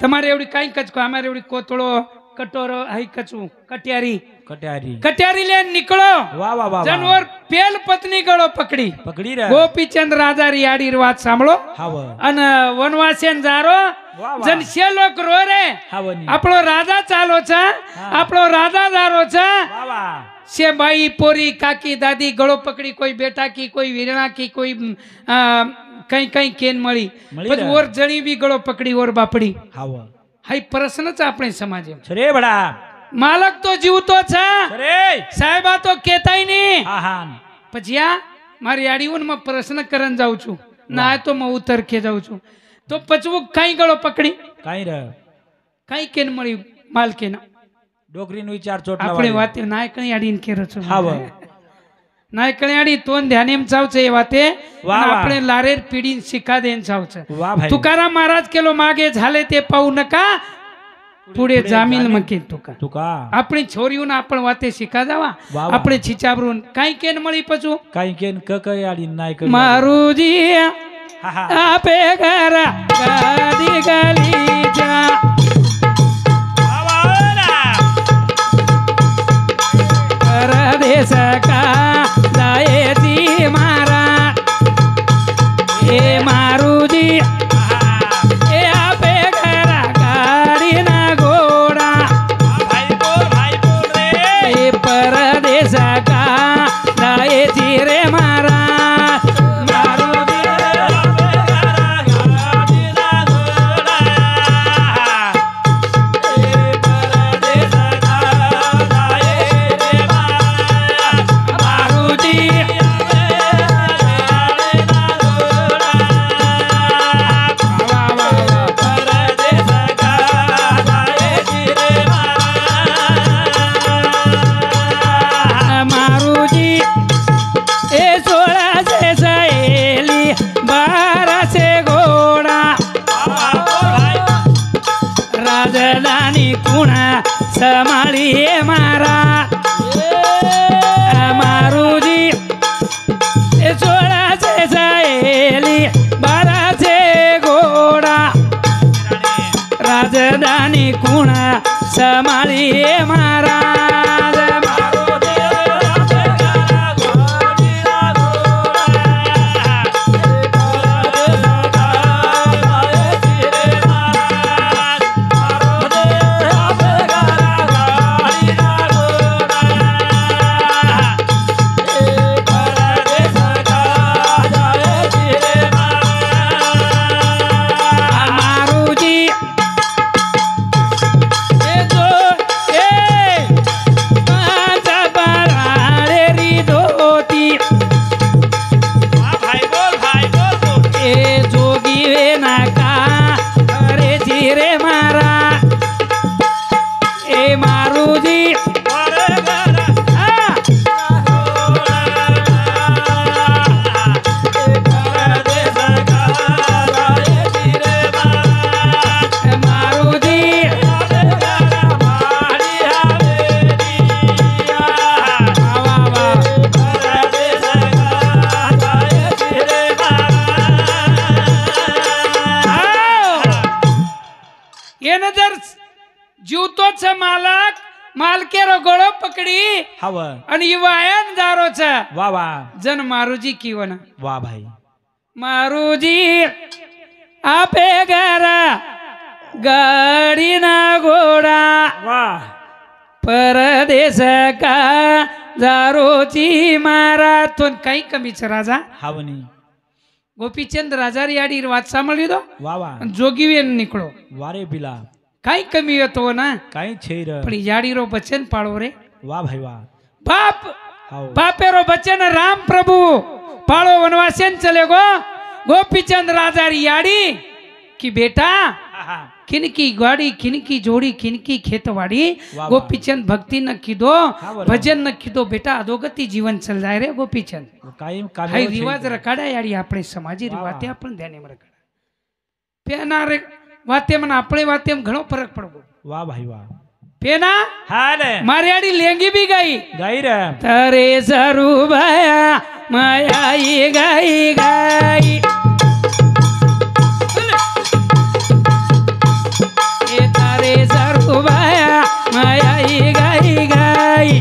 [SPEAKER 1] તમારે એવડી કાઈ કચકો અમારે એવડી કોતળો કટોરો હઈ કચું કટિયારી
[SPEAKER 2] कट्यारी
[SPEAKER 1] કટિયારી લેન નીકળો
[SPEAKER 2] वा वा वा
[SPEAKER 1] જનવર પેલ પત્ની ગળો પકડી
[SPEAKER 2] पकड़ी रे
[SPEAKER 1] ગોપીચંદ રાજા રિયાડી વાત સાંભળો
[SPEAKER 2] हाव
[SPEAKER 1] અને વનવાસેન જારો
[SPEAKER 2] વાહ, વાહ.
[SPEAKER 1] જન શેલોક રો રે
[SPEAKER 2] हाव नी
[SPEAKER 1] આપણો રાજા ચાલો છે આપણો રાજા જારો છે
[SPEAKER 2] वा वा
[SPEAKER 1] से बाई पोरी काकी दादी गळो पकड़ी कोई बेटा की कोई वीरणा की कोई कहीं कहीं केन मळी
[SPEAKER 2] मळी
[SPEAKER 1] पण
[SPEAKER 2] रे.
[SPEAKER 1] और जणी भी गळो पकड़ी और बापड़ी
[SPEAKER 2] हाव
[SPEAKER 1] हाई प्रश्नच આપણે समाज
[SPEAKER 2] छरे बडा
[SPEAKER 1] માલક તો જીવતો છે
[SPEAKER 2] અરે
[SPEAKER 1] સાહેબા તો કેતાય નહીં
[SPEAKER 2] હા હા
[SPEAKER 1] પછી આ મારી આડીઓમાં પ્રશ્ન કરન જાઉં છું ના તો હું ઉત્તર કે જાઉં છું તો પચવું કઈ ગળો પકડી
[SPEAKER 2] કાઈ રે
[SPEAKER 1] કઈ કેન મળી માલ કેના
[SPEAKER 2] ડોકરીનો વિચાર ચોટલા
[SPEAKER 1] આપણે વાત ના કઈ આડીને કેરો છો
[SPEAKER 2] હા વાહ.
[SPEAKER 1] ના કઈ આડી તોન ધ્યાન એમ ચાવ છે એ વાતે
[SPEAKER 2] વાહ,
[SPEAKER 1] અને
[SPEAKER 2] વાહ.
[SPEAKER 1] આપણે લારેર પીડી શીખા દેન ચાવ છે
[SPEAKER 2] વાહ ભાઈ
[SPEAKER 1] तुकाराम महाराज केलो मागे झाले ते पाहू नका पुढे जामील मकी तुका
[SPEAKER 2] તું કા
[SPEAKER 1] આપણી છોરીઓને આપણ વાતે શીખા જાવા
[SPEAKER 2] વાહ.
[SPEAKER 1] આપણે છીચાબરું કાઈ કેન મળી પછું
[SPEAKER 2] કાઈ કેન કઈ આડી નાય કરી
[SPEAKER 1] મારુજી
[SPEAKER 2] હા હા
[SPEAKER 1] આપે ઘરા ગાદી ગલી જા પરદેશ કા લાયેજી મારા એ મારુજી એ આપે ઘરા ગાડી ના ઘોડા
[SPEAKER 2] ભાઈ બોલ રે
[SPEAKER 1] એ પરદેશ કા લાયેજી રે મારા મારુજી મારુજી વાહ, વાહ, વાહ. મારુજી એ સોળા છે સહેલી બારા છે ઘોડા રાજધાની કુણા સંભાળીએ મારા મારુજી એ સોળા છે સહેલી બારા છે ઘોડા રાજધાની કુણા સંભાળીએ મારા મારુજી એ જો એ પાંચ પરાળે રીધોતી એ જોગી વે નાકા અરે જીરે મારા એ મારુજી હા મારુજી વાહ, વાહ. એ નજર જીવતો છે માલક માલકેરો ગળો પકડી
[SPEAKER 2] હા
[SPEAKER 1] અને ઈ વાયન જારો છે
[SPEAKER 2] વાહ વાહ
[SPEAKER 1] જન મારુજી કીવના
[SPEAKER 2] વાહ ભાઈ
[SPEAKER 1] મારુજી આપે ઘરા ગાડી ના ઘોડા
[SPEAKER 3] વાહ
[SPEAKER 1] પરદેશ કા જારોજી મારા તો કઈ કમી છે રાજા
[SPEAKER 2] હાવની
[SPEAKER 1] ગોપીચંદ રાજા યાડી વાત સાંભળી દો
[SPEAKER 2] વાહ વાહ
[SPEAKER 1] જોગી વેન નીકળો
[SPEAKER 2] વારે પીલા
[SPEAKER 1] કઈ કમી હતો ના
[SPEAKER 2] કાઈ છે રે
[SPEAKER 1] પણ યાડીરો બચન પાળો રે
[SPEAKER 2] વાહ ભાઈ વાહ
[SPEAKER 1] બાપ
[SPEAKER 2] હાવ
[SPEAKER 1] बापेरो बच्चन राम प्रभु पालो वनवासन चले गो गोपीचंद राजा रियाड़ी कि बेटा किनकी गाड़ी किनकी जोड़ी किनकी खेतवाड़ी
[SPEAKER 2] वाह।
[SPEAKER 1] गोपीचंद भक्ति न कीधो
[SPEAKER 2] बराबर।
[SPEAKER 1] भजन न कीधो बेटा अधोगति जीवन चल जाए रे गोपीचंद
[SPEAKER 2] कायम
[SPEAKER 1] हाई
[SPEAKER 2] कामे
[SPEAKER 1] रिवाज रखाड़ा याड़ी अपने समाजी
[SPEAKER 2] वाह,
[SPEAKER 1] रिवाते
[SPEAKER 2] वाह।
[SPEAKER 1] अपन ध्यान में रखाड़ा पेना रे वाते मन अपने वाते में घणो फरक पड़गो
[SPEAKER 2] वाह भाई वाह
[SPEAKER 1] पेना
[SPEAKER 2] હા રે
[SPEAKER 1] मारियाड़ी लेंगी भी गई
[SPEAKER 2] ગાઈ રે
[SPEAKER 1] तरे सरू भया मायाई गाई गाई ए तारे सरू भया मायाई गाई गाई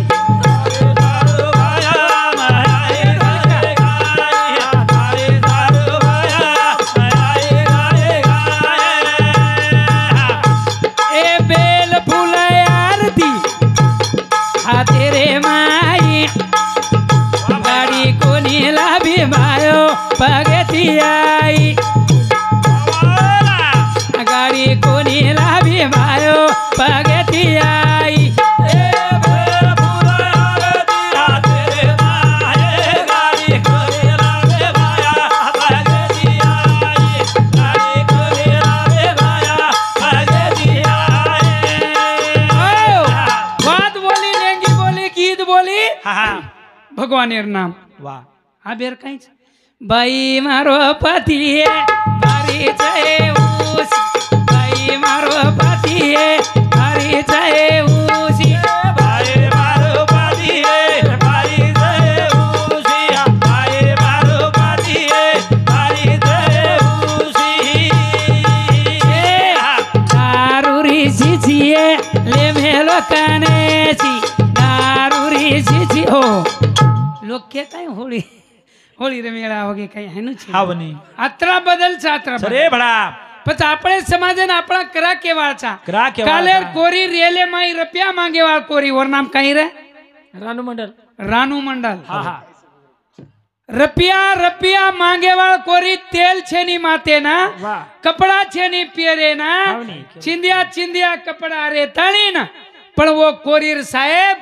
[SPEAKER 1] ए बेल फूल आरती आ तेरे माई गाड़ी कोनी लाभी मायो पगतिया
[SPEAKER 2] હા હા
[SPEAKER 1] ભગવાનેર નામ
[SPEAKER 2] વાહ
[SPEAKER 1] આ બેર કઈ છે બાઈ મારો પતિ મારી જય ઉસી બાઈ મારો પતિ મારી જય ઉસી
[SPEAKER 2] ભાઈ મારો પાદી હે મારી જય ઉસી ભાઈ મારો પાદી હે મારી જય ઉસી
[SPEAKER 1] દારૂરી જીજીએ લે મેલો કાને છી દારૂરી જીજી હો લોક કે કઈ હોળી હોળી રમેળા વગે કઈ હેનું છે
[SPEAKER 2] હાવની
[SPEAKER 1] આત્રા બદલ છે આત્રા
[SPEAKER 2] સરે ભડા
[SPEAKER 1] પછી આપણે સમાજે ને આપણા કરા કેવાળ છે
[SPEAKER 2] કરા કેવાળ
[SPEAKER 1] કાલે
[SPEAKER 2] છે.
[SPEAKER 1] કોરી રેલે માં રૂપિયા માંગે વાળ કોરી ઓર નામ કઈ રે
[SPEAKER 3] રાનુ મંડળ
[SPEAKER 1] રાનુ મંડલ
[SPEAKER 3] હા હા
[SPEAKER 1] રૂપિયા રૂપિયા માંગે વાળ કોરી તેલ છે ની માતે ના
[SPEAKER 3] વાહ
[SPEAKER 1] કપડા છે ની પહેરે ના
[SPEAKER 3] હાવની.
[SPEAKER 1] ચિંદિયા ચિંદિયા કપડા રે તણી ના પણ वो कोरीर साहेब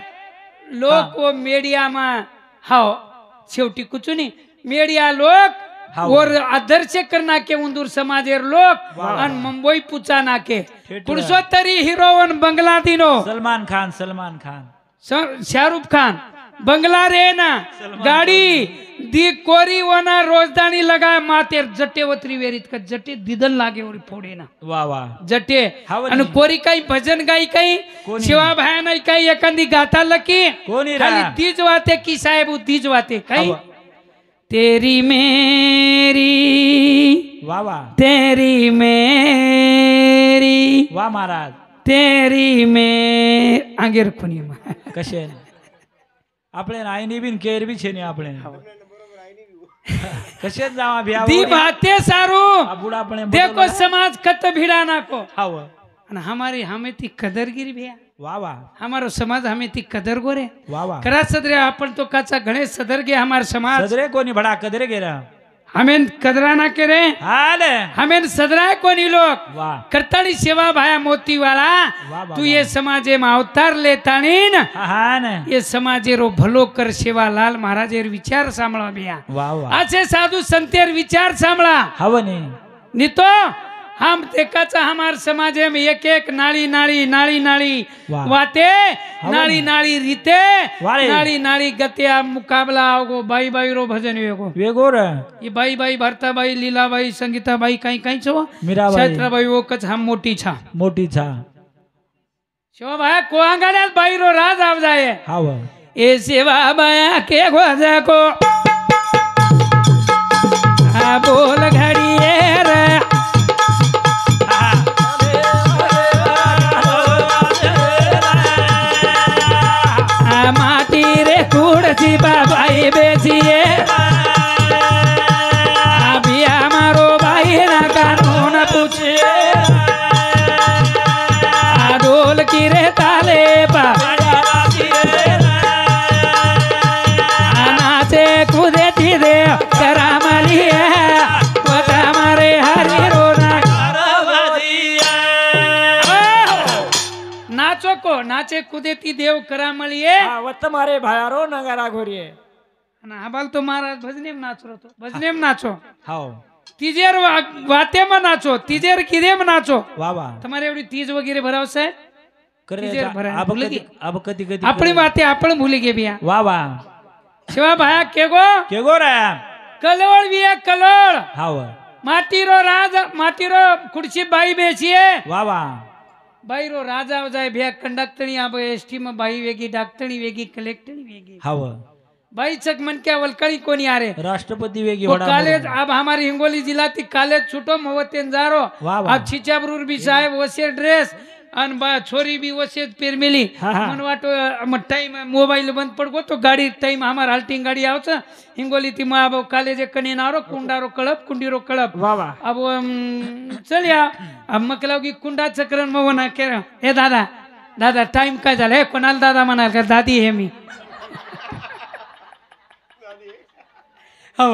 [SPEAKER 1] लोग वो मीडिया में हाँ शेवटी कुछ नहीं मीडिया लोग
[SPEAKER 2] हाँ।
[SPEAKER 1] और आदर्श करना के उंदूर समाजेर लोग अन मुंबई पूछा ना के
[SPEAKER 2] ठेठुरा.
[SPEAKER 1] पुरुषोत्तरी हीरोवन बंगला दिनो
[SPEAKER 2] સલમાન ખાન
[SPEAKER 1] शाहरुख खान बंगला रे ना गाड़ी दी कोरी वना रोजदानी लगाए मातेर जटे वत्री वेरीत का जटे दिदन लागे और फोड़े ना
[SPEAKER 2] વાહ વાહ
[SPEAKER 1] जटे
[SPEAKER 2] हावनी.
[SPEAKER 1] आणि कोरी काही भजन गाई काही
[SPEAKER 2] कोणी?
[SPEAKER 1] शिवा भाया नाही काही एखादी गाथा लकी
[SPEAKER 2] कोणी रा?
[SPEAKER 1] खाली तीज वाते की साहेब तीज वाते काही
[SPEAKER 2] हाव.
[SPEAKER 1] तेरी मेरी
[SPEAKER 2] વાહ વાહ
[SPEAKER 1] तेरी मेरी
[SPEAKER 2] વાહ મહારાજ
[SPEAKER 1] तेरी में आगे रखून
[SPEAKER 2] કશે આપણે આઈની બી કેર બી છે ને આપણે કશે જ જાવા ભી
[SPEAKER 1] दी
[SPEAKER 2] આવો
[SPEAKER 1] बाते सारू
[SPEAKER 2] આ બુડા આપણે
[SPEAKER 1] देखो समाज कत भिड़ा नाको
[SPEAKER 2] આવો
[SPEAKER 1] आणि हमारी हमें ती कदरगिरी भैया
[SPEAKER 2] વાહ વાહ
[SPEAKER 1] हमारो समाज हमें ती कदर गोरे
[SPEAKER 2] વાહ વાહ
[SPEAKER 1] करा सदरे आपण तो काचा गणेश सदर गे हमार समाज
[SPEAKER 2] સદરે કોની ભડા કદરે ગેરા
[SPEAKER 1] हमें कदरा ना करे
[SPEAKER 2] હાલે
[SPEAKER 1] हमें सदराय कोणी लोग
[SPEAKER 2] વાહ
[SPEAKER 1] करताड़ी सेवा भाया मोती वाला
[SPEAKER 2] वाह,
[SPEAKER 1] तू
[SPEAKER 2] वाह,
[SPEAKER 1] ये समाजे में अवतार लेतानी न
[SPEAKER 2] હા હા ને
[SPEAKER 1] ये समाजे रो भलो कर सेवा लाल महाराजे विचार सांभळा बिया
[SPEAKER 2] વાહ વાહ
[SPEAKER 1] आचे साधू संतेर विचार सांभळा
[SPEAKER 2] હાવની
[SPEAKER 1] नहीं तो हम देखाचा हमार समाजे में एक एक नाली नाली नाली नाली
[SPEAKER 2] वाह।
[SPEAKER 1] वाते नाली नाली रीते
[SPEAKER 2] वारे।
[SPEAKER 1] नाली नाली गत्या मुकाबला होगो बाई बाई रो भजन होगो
[SPEAKER 2] વેગો રે
[SPEAKER 1] ये बाई बाई भरताबाई लीलाबाई संगीताबाई काही काही छो
[SPEAKER 2] मीराबाई.
[SPEAKER 1] छत्रबाई वो कच हम मोटी छा
[SPEAKER 2] મોટી છા
[SPEAKER 1] शो भाई कोआंगाड्यात बाई रो राज आव जाए
[SPEAKER 2] હાવ
[SPEAKER 1] ए सेवा बाया के गोजा को आ बोल घड़िए रे आ माटी रे कुड़ची बाबाई बेचिए अभी हमारो भाई ना कानून पूछे आ ढोल की रे ताले पा आ नाचे कूदे थी दे करामली है बता मारे हरी रोना नाचो को नाचे कूदे थी देव करामली है
[SPEAKER 3] હા વત મારે ભાયારો નગારા ઘોરીએ
[SPEAKER 1] અને આબાલ તો મહારાજ ભજનેમ નાચરો તો ભજનેમ નાચો
[SPEAKER 2] હાવ
[SPEAKER 1] તીજેર વાતેમાં નાચો તીજેર કીધેમ નાચો
[SPEAKER 2] વાહ વાહ
[SPEAKER 1] તમારે એવડી તીજ વગેરે ભરાવશે
[SPEAKER 2] કરે
[SPEAKER 1] તીજેર ભરાય,
[SPEAKER 2] આબ
[SPEAKER 1] ભૂલી
[SPEAKER 2] કદી આબ કદી કદી
[SPEAKER 1] આપણી વાતે આપણે ભૂલી ગયે ભૈયા
[SPEAKER 2] વાહ વાહ
[SPEAKER 1] શિવા ભાયા કેગો
[SPEAKER 2] કેગો રે
[SPEAKER 1] કલોળ વિયા કલોળ
[SPEAKER 2] હાવ
[SPEAKER 1] માટીરો રાજ માટીરો ખુરશી બાઈ બેસીએ
[SPEAKER 2] વાહ વાહ
[SPEAKER 1] બાઈરો રાજા જાય ભે કંડક્ટરી આ એસટી માં બાઈ વેગી डाक्टरी वेगी कलेक्टरी वेगी
[SPEAKER 2] હાવ
[SPEAKER 1] बाई चक मन क्या वलकड़ी कोनी आ रे
[SPEAKER 2] રાષ્ટ્રપતિ વેગી
[SPEAKER 1] वो
[SPEAKER 2] વડા
[SPEAKER 1] कॉलेज अब हमारी हिंगोली जिला थी कॉलेज छूटो मोवतेन जारो
[SPEAKER 2] वाह, वाह।
[SPEAKER 1] अब छिचाबरूर भी साहेब वसे ड्रेस अन बा छोरी भी वसे पेर मिली
[SPEAKER 3] हाँ, हाँ।
[SPEAKER 1] मन वाटो टाइम मोबाइल बंद पड़ तो गाड़ी टाइम हमार हाल्टिंग गाड़ी आवच हिंगोली थी अब कॉलेज कने नारो कुंडारो कळप कुंडीरो कळप
[SPEAKER 3] વાહ વાહ
[SPEAKER 1] अब चलिया अब मकलाव की कुंडा चक्रण मवना के ए दादा दादा टाइम काय झालं हे कोणाला दादा म्हणाल का दादी हे मी हो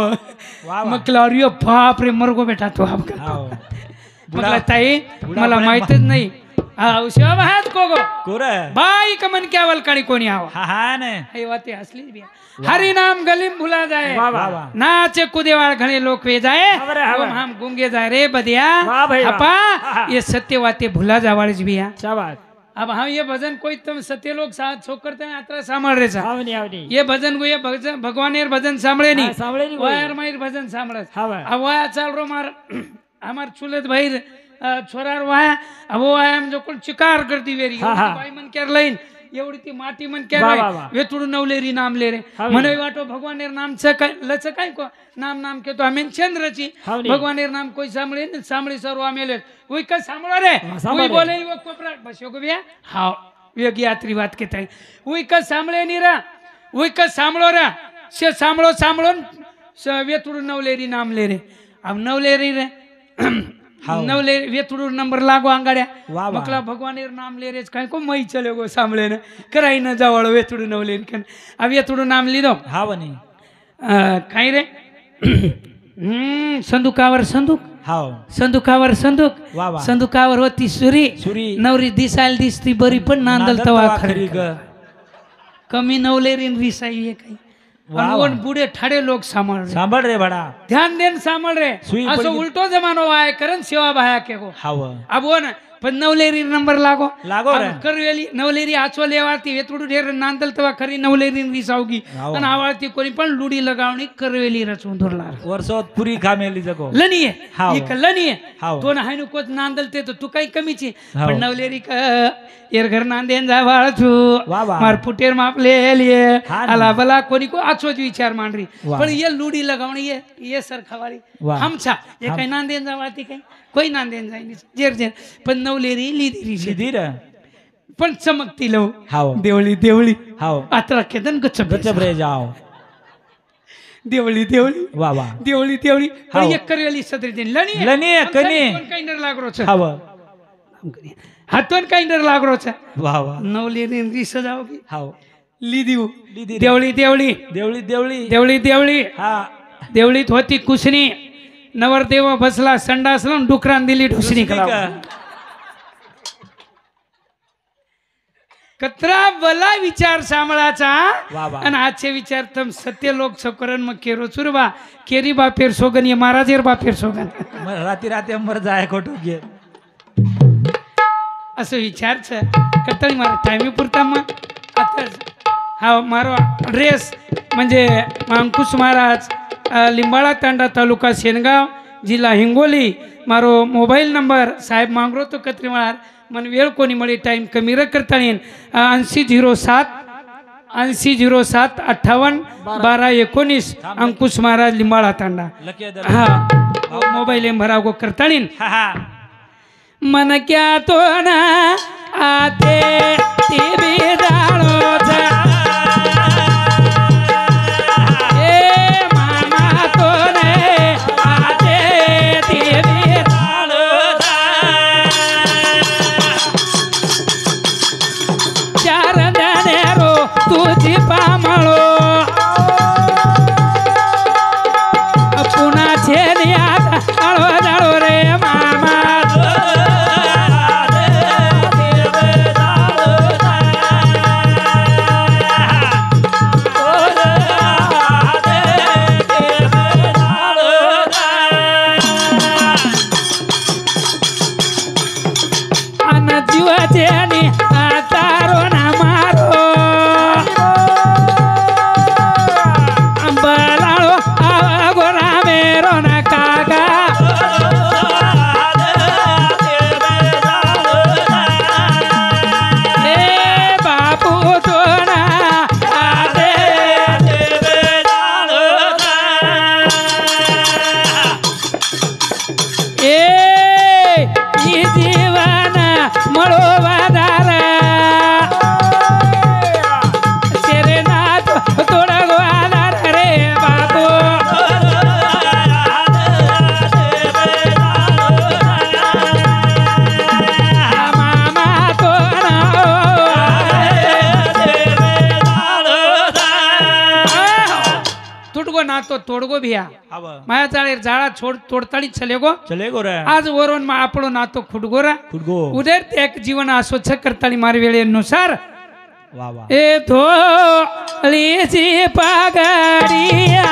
[SPEAKER 2] वाह
[SPEAKER 1] म्हटलं अरे बाप रे मरगो बेटा तू आपका
[SPEAKER 2] हाव
[SPEAKER 1] म्हटलं ताई
[SPEAKER 2] बुडा
[SPEAKER 1] मला
[SPEAKER 2] पण
[SPEAKER 1] माहितच नाही शिवा हात को गो
[SPEAKER 2] कोरे
[SPEAKER 1] बाई कमन क्या वलकाणी कोणी आवा
[SPEAKER 2] हा हा ने
[SPEAKER 1] हे वाते हसली बी हरि नाम गलीम भुला जाए
[SPEAKER 3] वाह,
[SPEAKER 2] वाह,
[SPEAKER 3] वाह।
[SPEAKER 2] वाह।
[SPEAKER 1] नाचे कूदेवाड़ घणे लोग वे जाए
[SPEAKER 3] हवरे, हवरे।
[SPEAKER 1] ओम हम गूंगे जाए रे बदिया
[SPEAKER 3] वाह भाई, वाह।
[SPEAKER 1] अपा
[SPEAKER 3] हाँ।
[SPEAKER 1] ये सत्य वाते भुला जावाड़े बिया
[SPEAKER 3] क्या बात
[SPEAKER 1] अब हाँ ये भजन कोई तुम सत्य लोग साथ छो करते हैं यात्रा सांभळ रे सा
[SPEAKER 3] आवनी आवनी
[SPEAKER 1] ये भजन को ये भगवान एर भजन सांभळे नहीं
[SPEAKER 3] सांभळे नहीं
[SPEAKER 1] वो यार मायर भजन सांभळे
[SPEAKER 3] हाँ भाई
[SPEAKER 1] अब वह चल रो मार हमार चुलत भाई छोरार वह अब वो आया हम जो कुल चिकार करती वेरी
[SPEAKER 3] हाँ, हाँ.
[SPEAKER 1] भाई मन केर लाइन एवढी ती माटी मन केर
[SPEAKER 3] वाह,
[SPEAKER 1] लाइन
[SPEAKER 3] वाह, वाह.
[SPEAKER 1] वे थोडं नवलेरी नाम ले रे
[SPEAKER 3] हाँ,
[SPEAKER 1] मने वाटो भगवान एर नाम छ काय लच काय को नाम नाम के तो हमें चंद्रची
[SPEAKER 3] हाँ, नहीं.
[SPEAKER 1] भगवान एर नाम कोई सांभळे न सांभळे सर्व आमेले वही का सांभळो रे
[SPEAKER 3] सांभळे.
[SPEAKER 1] वही बोले वो कोपरा बसो को बिया हां वे यात्री बात के ताई वही का सांभळे नहीं रा वही का सांभळो रा से सांभळो सांभळो वे थोडं नवलेरी नाम ले रे अब नवलेरी रे नवले वे थोडं नंबर लागो आंगाड्या
[SPEAKER 3] वाह.
[SPEAKER 1] मकला भगवान एर नाम ले रे काय को मई चले गो सांभळे न कराई न जावळ वे थोडं नवलेरी कन अब ये थोडं नाम लीधो
[SPEAKER 3] हाँ बनी
[SPEAKER 1] काय रे संदुकावर संदूक
[SPEAKER 3] हाँ
[SPEAKER 1] संदुकावर संदूक
[SPEAKER 3] वाह, वाह.
[SPEAKER 1] संदुकावर होती सुरी
[SPEAKER 3] सुरी.
[SPEAKER 1] नवरी दिसायला दिसती बरी पण नांदल तवा खरी
[SPEAKER 3] ग
[SPEAKER 1] कमी नवलेरीन रिसाई आहे काही
[SPEAKER 3] वाह,
[SPEAKER 1] आणि
[SPEAKER 3] वाह.
[SPEAKER 1] वन बुढे ठाडे लोक सांभाळ रे.
[SPEAKER 3] सांभळ रे बड़ा
[SPEAKER 1] ध्यान देन सांभाळ रे
[SPEAKER 3] सुई
[SPEAKER 1] असं
[SPEAKER 3] पडली.
[SPEAKER 1] उलटो जमानो आहे करण सेवा भाया के गो
[SPEAKER 3] हाँ
[SPEAKER 1] अब वो ना पण नवलेरी नंबर लागो
[SPEAKER 3] लागो रे.
[SPEAKER 1] अब करवेली नवलेरी आचो लेवाती वेतुडू ढेर नांदल तवा खरी नवलेरी रिसावगी
[SPEAKER 3] हाव.
[SPEAKER 1] आणि आवाळती कोणी पण लुडी लगावणी करवेली रचून धरला
[SPEAKER 3] वर्षात पुरी खामेली जगो
[SPEAKER 1] लनीये
[SPEAKER 3] हाव.
[SPEAKER 1] एक लनीये
[SPEAKER 3] हाव.
[SPEAKER 1] तो हायनु कोच नांदल ते तो तू काही कमीची
[SPEAKER 3] हाव.
[SPEAKER 1] पण नवलेरी का एर घर नांदेन जा वाळचू
[SPEAKER 3] वा वा.
[SPEAKER 1] मार पुटेर मापले लिए
[SPEAKER 3] हा ना.
[SPEAKER 1] आला बला कोणी को आचोच विचार मांडरी
[SPEAKER 3] वा.
[SPEAKER 1] पण ये लुडी लगावणी ये सरखावारी
[SPEAKER 3] वा.
[SPEAKER 1] हमचा ये काही नांदेन जा वाळती काही कोई नांदेन जाईनी जेर जेर पण नवलेरी लिदिरी
[SPEAKER 3] सीधी रे
[SPEAKER 1] पण चमकती लो
[SPEAKER 3] हाव
[SPEAKER 1] देवळी देवळी
[SPEAKER 3] हाव
[SPEAKER 1] आता केदन गचप
[SPEAKER 3] गचप रे जाओ
[SPEAKER 1] देवळी देवळी
[SPEAKER 3] वाह वाह
[SPEAKER 1] देवळी देवळी पण
[SPEAKER 3] हाव.
[SPEAKER 1] एक करवेली सदरी दिन लनी
[SPEAKER 3] लनी कनी
[SPEAKER 1] काही डर लागरो छ
[SPEAKER 3] हाव
[SPEAKER 1] हातोन काही डर लागरो छ
[SPEAKER 3] वाह वाह
[SPEAKER 1] नवलेरी री सजावगी
[SPEAKER 3] हाव
[SPEAKER 1] लिदिव
[SPEAKER 3] लिदी
[SPEAKER 1] देवळी देवळी
[SPEAKER 3] देवळी देवळी
[SPEAKER 1] देवळी देवळी
[SPEAKER 3] हा
[SPEAKER 1] देवळीत होती कुसणी नवरदेव बसला संडासला डुकरान दिली ढुसणी करा कतरा भला विचार सांभाळाचा
[SPEAKER 3] वा वा
[SPEAKER 1] आणि आजचे विचार तम सत्य लोक सकरण मग केरो चुरबा केरी बापेर सोगन ये महाराजेर बापेर सोगन
[SPEAKER 3] राती राती अंबर जाय खोटू घे
[SPEAKER 1] असं विचार छ कतळी मारा टाइमी पुरता मग आता हा मारो ड्रेस म्हणजे अंकुश महाराज लिंबाळा तांडा तालुका सेनगाव जिल्हा हिंगोली मारो मोबाईल नंबर साहेब मांगरो तो कत्री मार मन वेळ कोणी मळे टाइम कमी र करता येईन 8007 58 12 19 अंकुश महाराज लिंबाळा तांडा हा मोबाईल नंबर गो करता येईन
[SPEAKER 3] हा हा
[SPEAKER 1] मन क्या तो ना आते ते बेदाळो तुझी पामळो पुन्हा छेदियात आळो जाळो रे मामा अन जीवाचे आणि तारो ना मारो अंबलाळो गोरा मेरो ना कागा ए बापू तो ना आदे ए ई जीवन मळो वादार तेरे नाथ तोड़ा गो आधार रे बापू मामा तो तुटगो ना तो तोडगो भिया माया चाळेर झाडा तोडताळीच चले गो
[SPEAKER 3] चले गो रे
[SPEAKER 1] आज वरून मा आपलो नातो खुडगोरा
[SPEAKER 3] खुडगो
[SPEAKER 1] उदर त्याग जीवन अस्वच्छ करताळी मारी वेळेनुसार
[SPEAKER 3] वाह वाह
[SPEAKER 1] ए धोळीची पागडिया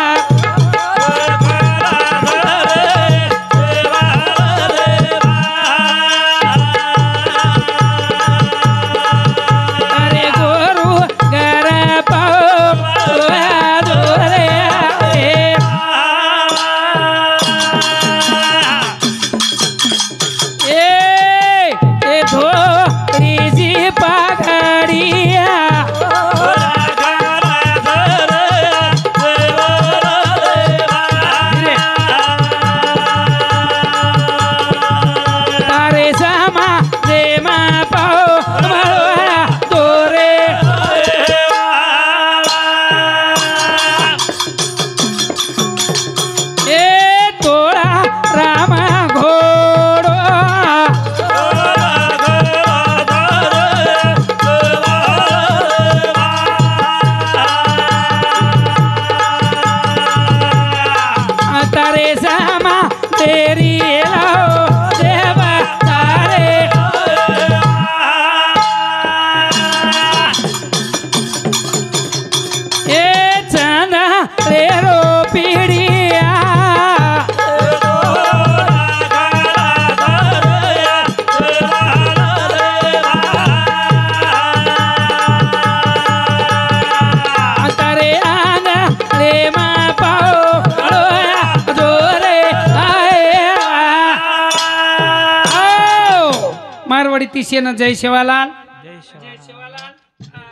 [SPEAKER 1] मारवाडी तिशेनं जय शिवालाल
[SPEAKER 3] जय शिवालाल.
[SPEAKER 1] जय शिवालाल हा.